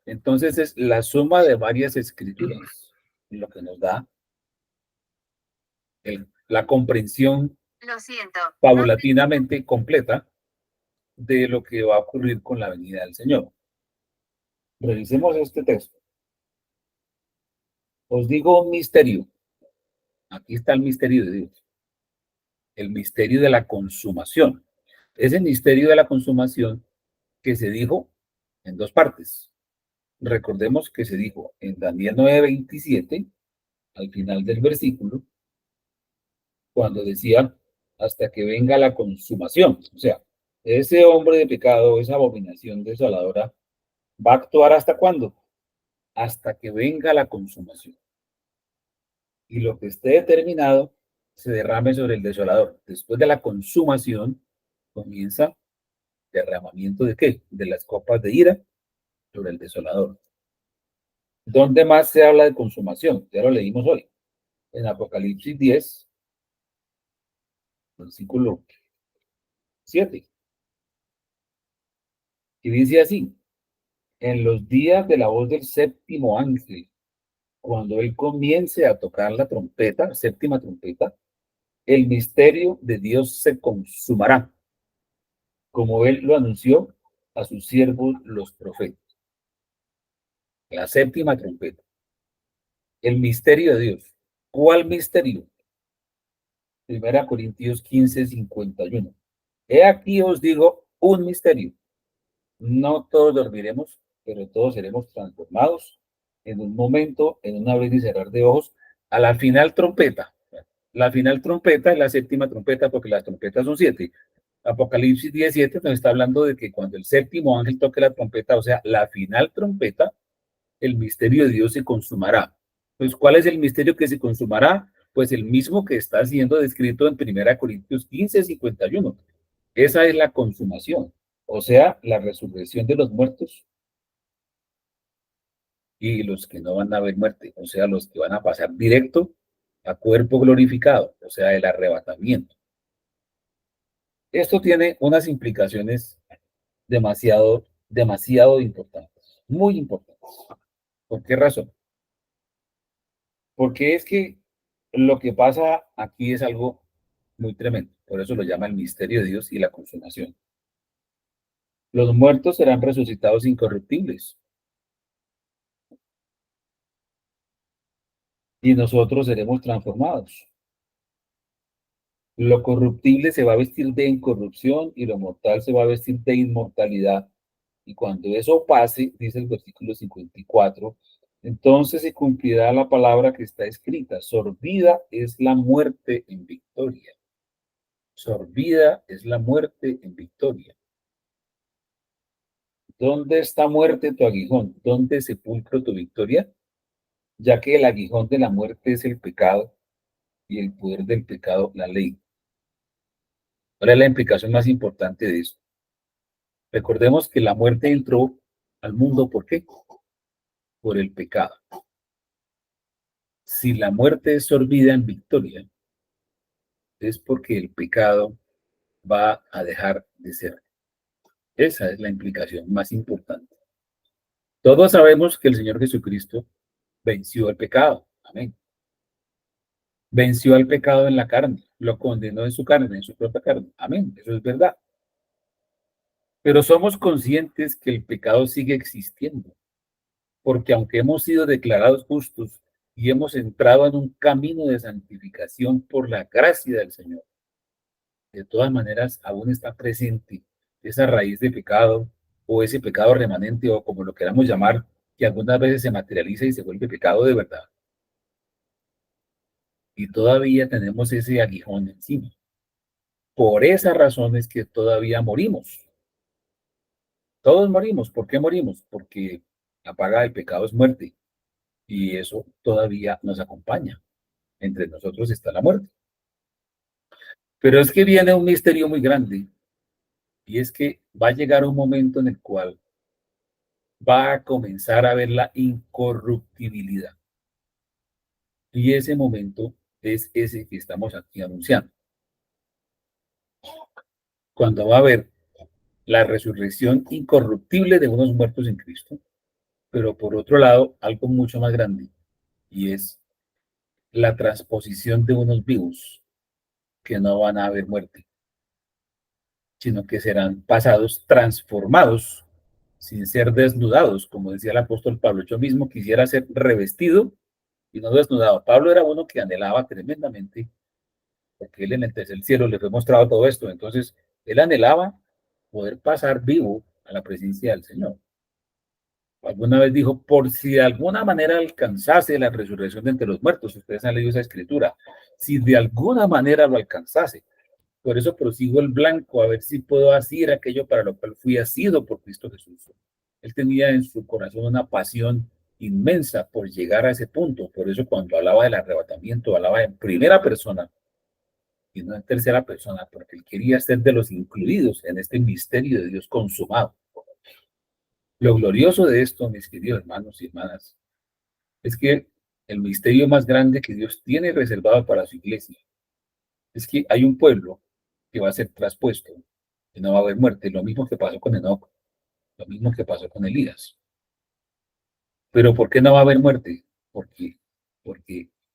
Entonces es la suma de varias escrituras lo que nos da la comprensión paulatinamente completa de lo que va a ocurrir con la venida del Señor. Revisemos este texto. Os digo un misterio. Aquí está el misterio de Dios. El misterio de la consumación. Ese misterio de la consumación que se dijo en dos partes. Recordemos que se dijo en Daniel 9:27, al final del versículo, cuando decía hasta que venga la consumación. O sea, ese hombre de pecado, esa abominación desoladora, ¿va a actuar hasta cuándo? Hasta que venga la consumación. Y lo que esté determinado se derrame sobre el desolador. Después de la consumación comienza derramamiento de qué? De las copas de ira sobre el desolador. ¿Dónde más se habla de consumación? Ya lo leímos hoy. En Apocalipsis 10, versículo 7. Y dice así: en los días de la voz del séptimo ángel, cuando él comience a tocar la trompeta, séptima trompeta, el misterio de Dios se consumará, como él lo anunció a sus siervos los profetas. La séptima trompeta. El misterio de Dios. ¿Cuál misterio? 1 Corintios 15:51. He aquí os digo un misterio. No todos dormiremos, pero todos seremos transformados en un momento, en un abrir y cerrar de ojos, a la final trompeta. La final trompeta es la séptima trompeta, porque las trompetas son 7. Apocalipsis 17 nos está hablando de que cuando el séptimo ángel toque la trompeta, o sea, la final trompeta, el misterio de Dios se consumará. Pues, ¿cuál es el misterio que se consumará? Pues el mismo que está siendo descrito en 1 Corintios 15:51. Esa es la consumación, o sea, la resurrección de los muertos y los que no van a ver muerte, o sea, los que van a pasar directo a cuerpo glorificado, o sea, el arrebatamiento. Esto tiene unas implicaciones demasiado importantes, muy importantes. ¿Por qué razón? Porque es que lo que pasa aquí es algo muy tremendo. Por eso lo llama el misterio de Dios y la consumación. Los muertos serán resucitados incorruptibles y nosotros seremos transformados. Lo corruptible se va a vestir de incorrupción y lo mortal se va a vestir de inmortalidad. Y cuando eso pase, dice el versículo 54, entonces se cumplirá la palabra que está escrita: sorbida es la muerte en victoria. Sorbida es la muerte en victoria. ¿Dónde está muerte tu aguijón? ¿Dónde sepulcro tu victoria? Ya que el aguijón de la muerte es el pecado y el poder del pecado la ley. ¿Cuál es la implicación más importante de eso? Recordemos que la muerte entró al mundo, ¿por qué? Por el pecado. Si la muerte es sorbida en victoria, es porque el pecado va a dejar de ser. Esa es la implicación más importante. Todos sabemos que el Señor Jesucristo venció el pecado. Amén. Venció al pecado en la carne, lo condenó en su carne, en su propia carne. Amén. Eso es verdad. Pero somos conscientes que el pecado sigue existiendo, porque aunque hemos sido declarados justos y hemos entrado en un camino de santificación por la gracia del Señor, de todas maneras aún está presente esa raíz de pecado o ese pecado remanente o como lo queramos llamar, que algunas veces se materializa y se vuelve pecado de verdad. Y todavía tenemos ese aguijón encima. Por esas razones que todavía morimos. Todos morimos. ¿Por qué morimos? Porque la paga del pecado es muerte. Y eso todavía nos acompaña. Entre nosotros está la muerte. Pero es que viene un misterio muy grande. Y es que va a llegar un momento en el cual va a comenzar a ver la incorruptibilidad. Y ese momento es ese que estamos aquí anunciando. Cuando va a haber la resurrección incorruptible de unos muertos en Cristo, pero por otro lado, algo mucho más grande, y es la transposición de unos vivos que no van a haber muerte, sino que serán pasados transformados sin ser desnudados, como decía el apóstol Pablo. Yo mismo quisiera ser revestido y no desnudado. Pablo era uno que anhelaba tremendamente, porque él en el tercer cielo le fue mostrado todo esto. Entonces, él anhelaba poder pasar vivo a la presencia del Señor. Alguna vez dijo, por si de alguna manera alcanzase la resurrección de entre los muertos, ustedes han leído esa escritura, si de alguna manera lo alcanzase, por eso prosigo el blanco, a ver si puedo hacer aquello para lo cual fui asido por Cristo Jesús. Él tenía en su corazón una pasión inmensa por llegar a ese punto, por eso cuando hablaba del arrebatamiento, hablaba en primera persona y no en tercera persona, porque él quería ser de los incluidos en este misterio de Dios consumado. Lo glorioso de esto, mis queridos hermanos y hermanas, es que el misterio más grande que Dios tiene reservado para su iglesia es que hay un pueblo que va a ser traspuesto, que no va a haber muerte, lo mismo que pasó con Enoc, lo mismo que pasó con Elías. Pero ¿por qué no va a haber muerte? Porque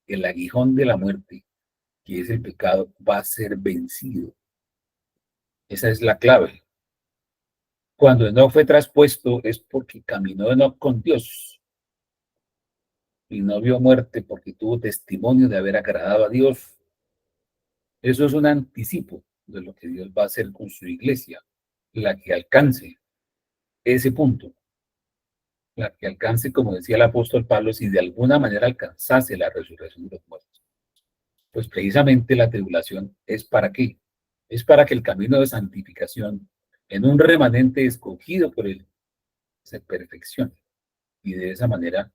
el aguijón de la muerte, que es el pecado, va a ser vencido. Esa es la clave. Cuando Enoc fue traspuesto es porque caminó Enoc con Dios y no vio muerte porque tuvo testimonio de haber agradado a Dios. Eso es un anticipo de lo que Dios va a hacer con su iglesia, la que alcance ese punto, la que alcance, como decía el apóstol Pablo, si de alguna manera alcanzase la resurrección de los muertos. Pues precisamente la tribulación es para qué? Es para que el camino de santificación en un remanente escogido por él se perfeccione y de esa manera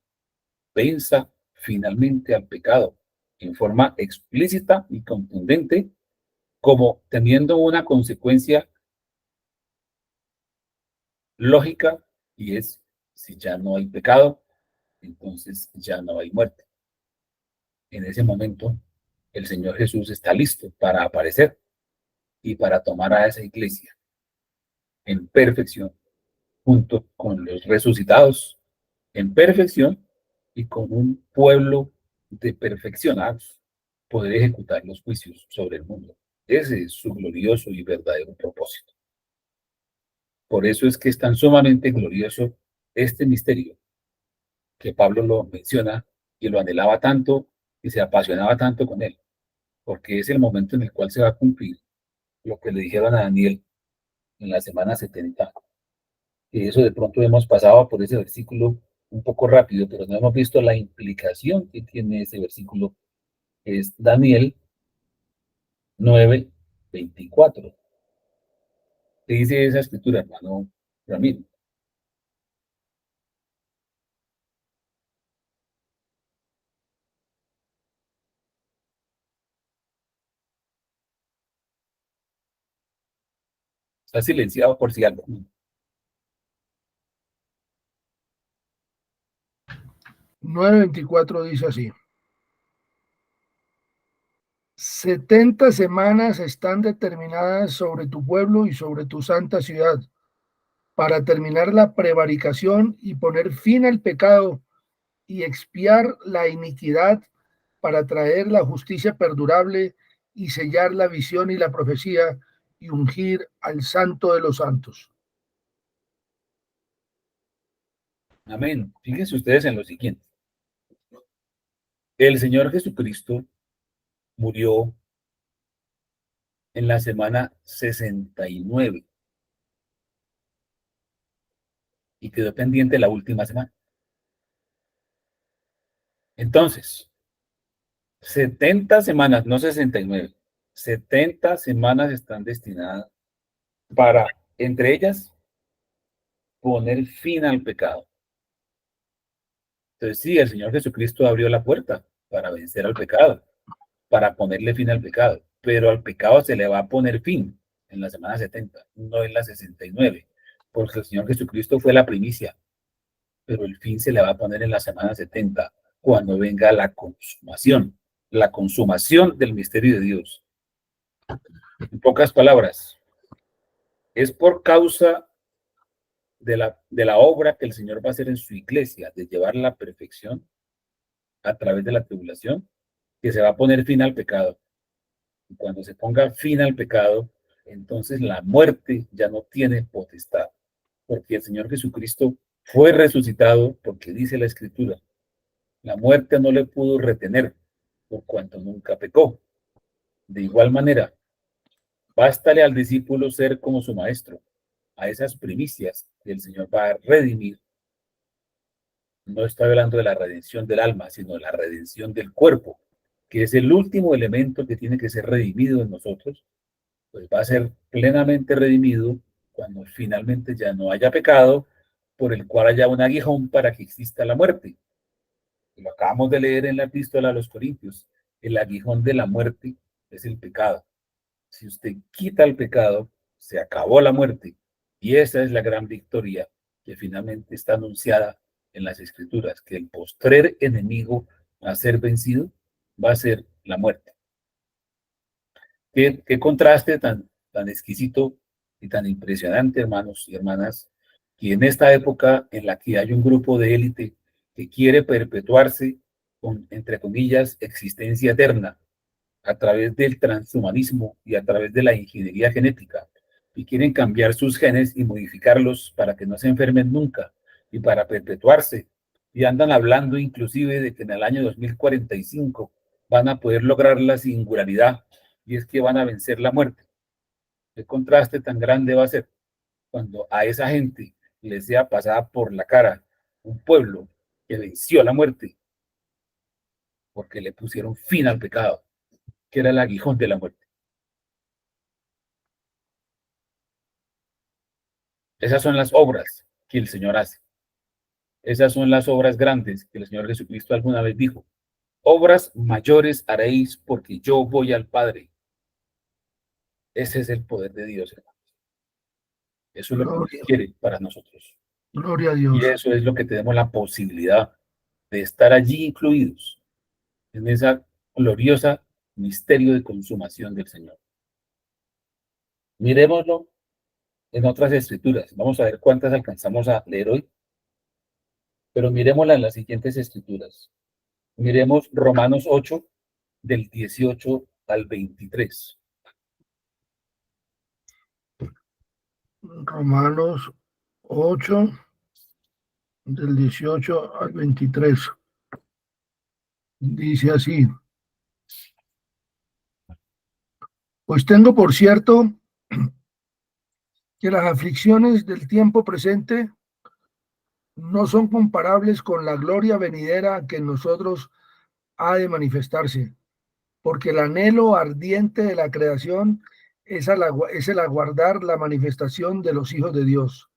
venza finalmente al pecado en forma explícita y contundente, como teniendo una consecuencia lógica, y es, si ya no hay pecado, entonces ya no hay muerte. En ese momento, el Señor Jesús está listo para aparecer y para tomar a esa iglesia en perfección, junto con los resucitados en perfección y con un pueblo de perfeccionados, poder ejecutar los juicios sobre el mundo. Ese es su glorioso y verdadero propósito. Por eso es que es tan sumamente glorioso este misterio, que Pablo lo menciona y lo anhelaba tanto y se apasionaba tanto con él, porque es el momento en el cual se va a cumplir lo que le dijeron a Daniel en la semana 70. Y eso de pronto hemos pasado por ese versículo un poco rápido, pero no hemos visto la implicación que tiene ese versículo, que es Daniel 9:24. ¿Qué dice esa escritura, hermano Ramiro? Está silenciado por si algo. 9:24 dice así: 70 semanas están determinadas sobre tu pueblo y sobre tu santa ciudad, para terminar la prevaricación y poner fin al pecado y expiar la iniquidad para traer la justicia perdurable y sellar la visión y la profecía y ungir al Santo de los Santos. Amén. Fíjense ustedes en lo siguiente. El Señor Jesucristo murió en la semana 69 y quedó pendiente la última semana. Entonces, 70 semanas, no 69, 70 semanas están destinadas para, entre ellas, poner fin al pecado. Entonces, sí, el Señor Jesucristo abrió la puerta para vencer al pecado, para ponerle fin al pecado, pero al pecado se le va a poner fin en la semana 70, no en la 69, porque el Señor Jesucristo fue la primicia, pero el fin se le va a poner en la semana 70, cuando venga la consumación del misterio de Dios. En pocas palabras, es por causa de la obra que el Señor va a hacer en su iglesia, de llevar la perfección a través de la tribulación, que se va a poner fin al pecado. Y cuando se ponga fin al pecado, entonces la muerte ya no tiene potestad, porque el Señor Jesucristo fue resucitado, porque dice la Escritura, la muerte no le pudo retener, por cuanto nunca pecó. De igual manera, bástale al discípulo ser como su maestro, a esas primicias que el Señor va a redimir. No estoy hablando de la redención del alma, sino de la redención del cuerpo, que es el último elemento que tiene que ser redimido en nosotros, pues va a ser plenamente redimido cuando finalmente ya no haya pecado, por el cual haya un aguijón para que exista la muerte. Lo acabamos de leer en la epístola a los Corintios. El aguijón de la muerte es el pecado. Si usted quita el pecado, se acabó la muerte. Y esa es la gran victoria que finalmente está anunciada en las Escrituras, que el postrer enemigo a ser vencido va a ser la muerte. Qué contraste tan exquisito y tan impresionante, hermanos y hermanas, que en esta época en la que hay un grupo de élite que quiere perpetuarse con, entre comillas, existencia eterna a través del transhumanismo y a través de la ingeniería genética, y quieren cambiar sus genes y modificarlos para que no se enfermen nunca y para perpetuarse, y andan hablando inclusive de que en el año 2045 van a poder lograr la singularidad, y es que van a vencer la muerte. ¿Qué contraste tan grande va a ser cuando a esa gente les sea pasada por la cara un pueblo que venció la muerte porque le pusieron fin al pecado, que era el aguijón de la muerte? Esas son las obras que el Señor hace. Esas son las obras grandes que el Señor Jesucristo alguna vez dijo. Obras mayores haréis porque yo voy al Padre. Ese es el poder de Dios, hermanos. Eso es lo que Dios Gloria, quiere para nosotros. gloria a Y Dios. eso es lo que tenemos la posibilidad de estar allí incluidos en esa gloriosa misterio de consumación del Señor. Miremoslo en otras escrituras. Vamos a ver cuántas alcanzamos a leer hoy, pero miremosla en las siguientes escrituras. Miremos Romanos 8, del 18 al 23. Romanos 8, del 18 al 23. Dice así: pues tengo por cierto que las aflicciones del tiempo presente no son comparables con la gloria venidera que en nosotros ha de manifestarse, porque el anhelo ardiente de la creación es el aguardar la manifestación de los hijos de Dios,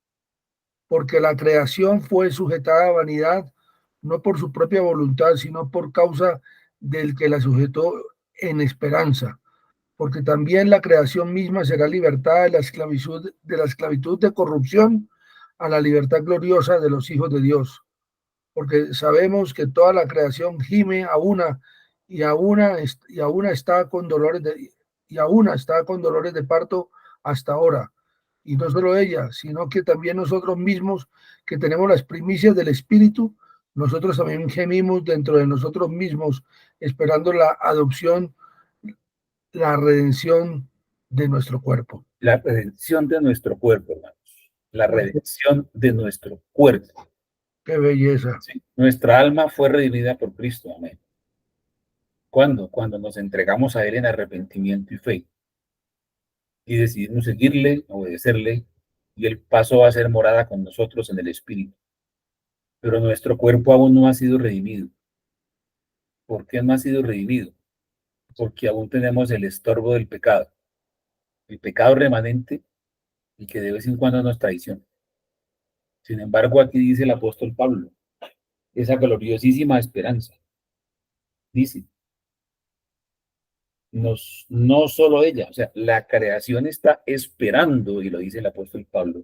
porque la creación fue sujetada a vanidad, no por su propia voluntad, sino por causa del que la sujetó en esperanza, porque también la creación misma será libertada de la esclavitud de corrupción a la libertad gloriosa de los hijos de Dios, porque sabemos que toda la creación gime a una y a una está con dolores de parto hasta ahora. Y no solo ella, sino que también nosotros mismos, que tenemos las primicias del Espíritu, nosotros también gemimos dentro de nosotros mismos, esperando la adopción, la redención de nuestro cuerpo. La redención de nuestro cuerpo, hermanos. La redención de nuestro cuerpo. Qué belleza. ¿Sí? Nuestra alma fue redimida por Cristo, amén. ¿Cuándo? Cuando nos entregamos a Él en arrepentimiento y fe. Y decidimos seguirle, obedecerle, y el paso va a ser morada con nosotros en el Espíritu. Pero nuestro cuerpo aún no ha sido redimido. ¿Por qué no ha sido redimido? Porque aún tenemos el estorbo del pecado, el pecado remanente y que de vez en cuando nos traiciona. Sin embargo, aquí dice el apóstol Pablo, esa gloriosísima esperanza, dice, no solo ella, o sea, la creación está esperando, y lo dice el apóstol Pablo,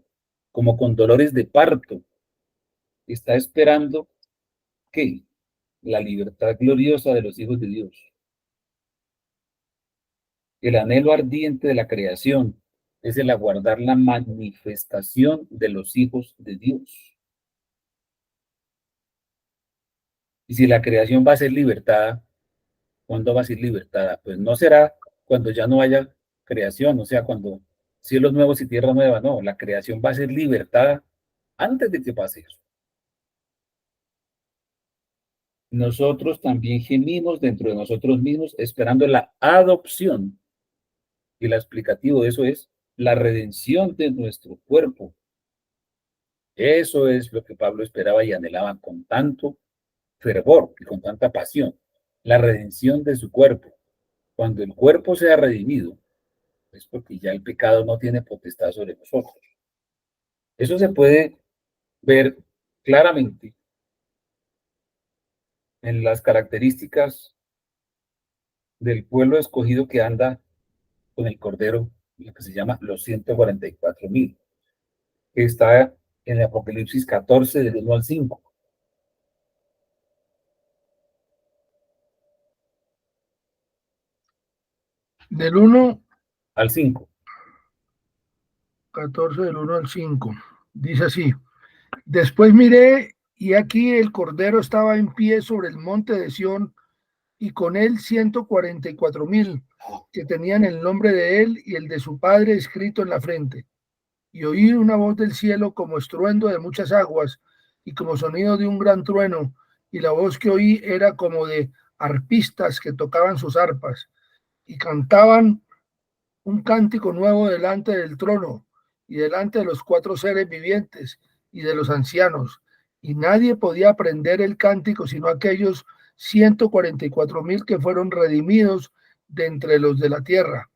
como con dolores de parto, está esperando que la libertad gloriosa de los hijos de Dios. El anhelo ardiente de la creación es el aguardar la manifestación de los hijos de Dios. Y si la creación va a ser libertada, ¿cuándo va a ser libertada? Pues no será cuando ya no haya creación, o sea, cuando cielos nuevos y tierra nueva, no, la creación va a ser libertada antes de que pase eso. Nosotros también gemimos dentro de nosotros mismos esperando la adopción. Y el explicativo de eso es la redención de nuestro cuerpo. Eso es lo que Pablo esperaba y anhelaba con tanto fervor y con tanta pasión. La redención de su cuerpo. Cuando el cuerpo sea redimido, es porque ya el pecado no tiene potestad sobre nosotros. Eso se puede ver claramente en las características del pueblo escogido que anda con el Cordero, lo que se llama los 144,000, que está en el Apocalipsis 14, del 1 al 5. Del 1 Al 5. 14, del 1 al 5. Dice así: después miré, y aquí el Cordero estaba en pie sobre el monte de Sión, y con él 144,000 que tenían el nombre de él y el de su padre escrito en la frente. Y oí una voz del cielo como estruendo de muchas aguas y como sonido de un gran trueno, y la voz que oí era como de arpistas que tocaban sus arpas y cantaban un cántico nuevo delante del trono y delante de los cuatro seres vivientes y de los ancianos, y nadie podía aprender el cántico sino aquellos 144,000 que fueron redimidos de entre los de la tierra.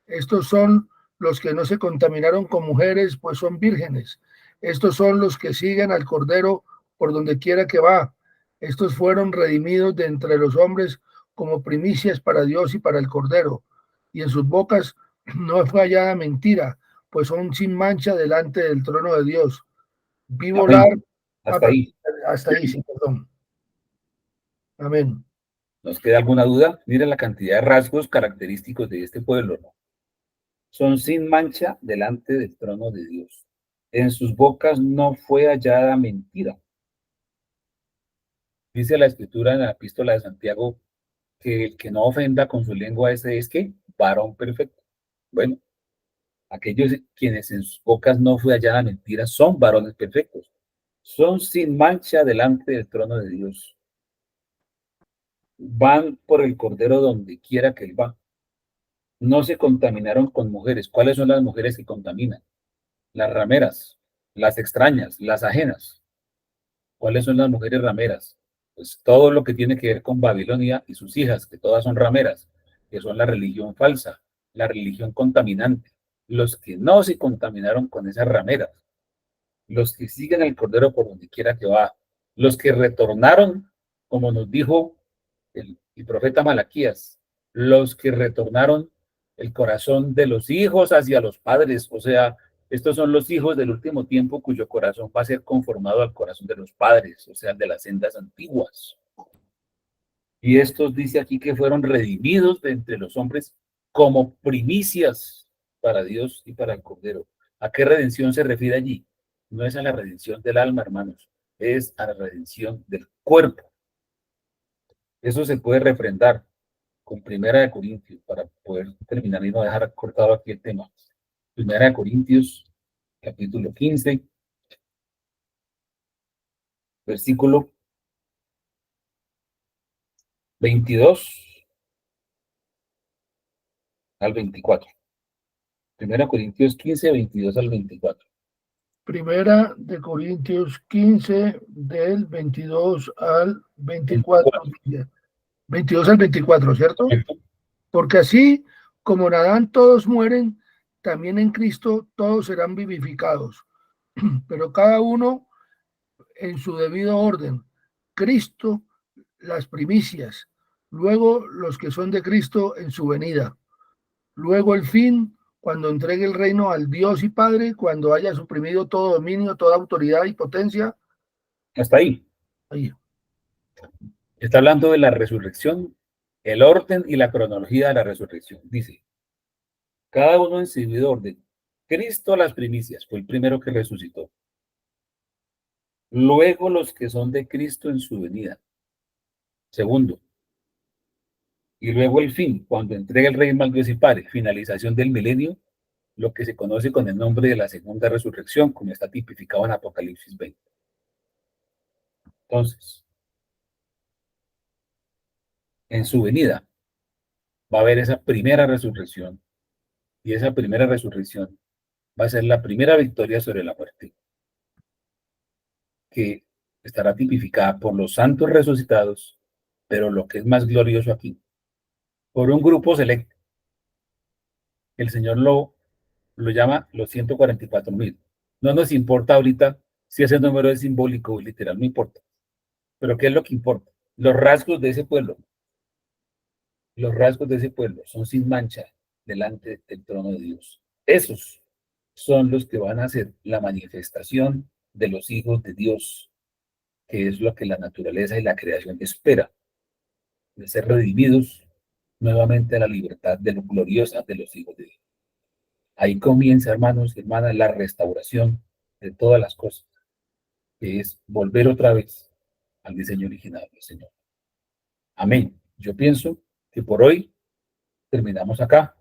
Estos son los que no se contaminaron con mujeres, pues son vírgenes. Estos son los que siguen al Cordero por donde quiera que va. Estos fueron redimidos de entre los hombres como primicias para Dios y para el Cordero. Y en sus bocas no fue hallada mentira, pues son sin mancha delante del trono de Dios. Vi volar. Amén. Hasta ahí. Hasta ahí, sí, perdón. Amén. ¿Nos queda alguna duda? Mira la cantidad de rasgos característicos de este pueblo, ¿no? Son sin mancha delante del trono de Dios. En sus bocas no fue hallada mentira. Dice la escritura en la epístola de Santiago que el que no ofenda con su lengua ese es que varón perfecto. Bueno, aquellos quienes en sus bocas no fue hallada mentira son varones perfectos. Son sin mancha delante del trono de Dios. Van por el Cordero donde quiera que él va. No se contaminaron con mujeres. ¿Cuáles son las mujeres que contaminan? Las rameras, las extrañas, las ajenas. ¿Cuáles son las mujeres rameras? Pues todo lo que tiene que ver con Babilonia y sus hijas, que todas son rameras, que son la religión falsa, la religión contaminante. Los que no se contaminaron con esas rameras, los que siguen el Cordero por donde quiera que va, los que retornaron, como nos dijo el profeta Malaquías, los que retornaron el corazón de los hijos hacia los padres, o sea, estos son los hijos del último tiempo cuyo corazón va a ser conformado al corazón de los padres, o sea, de las sendas antiguas. Y estos dice aquí que fueron redimidos de entre los hombres como primicias para Dios y para el Cordero. ¿A qué redención se refiere allí? No es a la redención del alma, hermanos, es a la redención del cuerpo. Eso se puede refrendar con Primera de Corintios, para poder terminar y no dejar cortado aquí el tema. Primera de Corintios, capítulo 15, versículo 22 al 24. Primera de Corintios 15, 22 al 24. Primera de Corintios 15, del 22 al 24. 22 al 24, ¿cierto? Porque así como en Adán todos mueren, también en Cristo todos serán vivificados, pero cada uno en su debido orden. Cristo, las primicias, luego los que son de Cristo en su venida, luego el fin, cuando entregue el reino al Dios y Padre, cuando haya suprimido todo dominio, toda autoridad y potencia. Hasta ahí. Ahí. Está hablando de la resurrección, el orden y la cronología de la resurrección. Dice, cada uno en su debido orden. Cristo las primicias, fue el primero que resucitó. Luego los que son de Cristo en su venida. Segundo. Y luego el fin, cuando entrega el reino al Dios y Padre, finalización del milenio, lo que se conoce con el nombre de la segunda resurrección, como está tipificado en Apocalipsis 20. Entonces, en su venida va a haber esa primera resurrección, y esa primera resurrección va a ser la primera victoria sobre la muerte, que estará tipificada por los santos resucitados, pero lo que es más glorioso aquí, por un grupo selecto. El Señor lo llama los 144,000. No nos importa ahorita si ese número es simbólico o literal, no importa. Pero ¿qué es lo que importa? Los rasgos de ese pueblo. Los rasgos de ese pueblo son sin mancha delante del trono de Dios. Esos son los que van a ser la manifestación de los hijos de Dios, que es lo que la naturaleza y la creación espera, de ser redimidos nuevamente a la libertad de lo gloriosa de los hijos de Dios. Ahí comienza, hermanos y hermanas, la restauración de todas las cosas, que es volver otra vez al diseño original del Señor. Amén. Yo pienso que por hoy terminamos acá.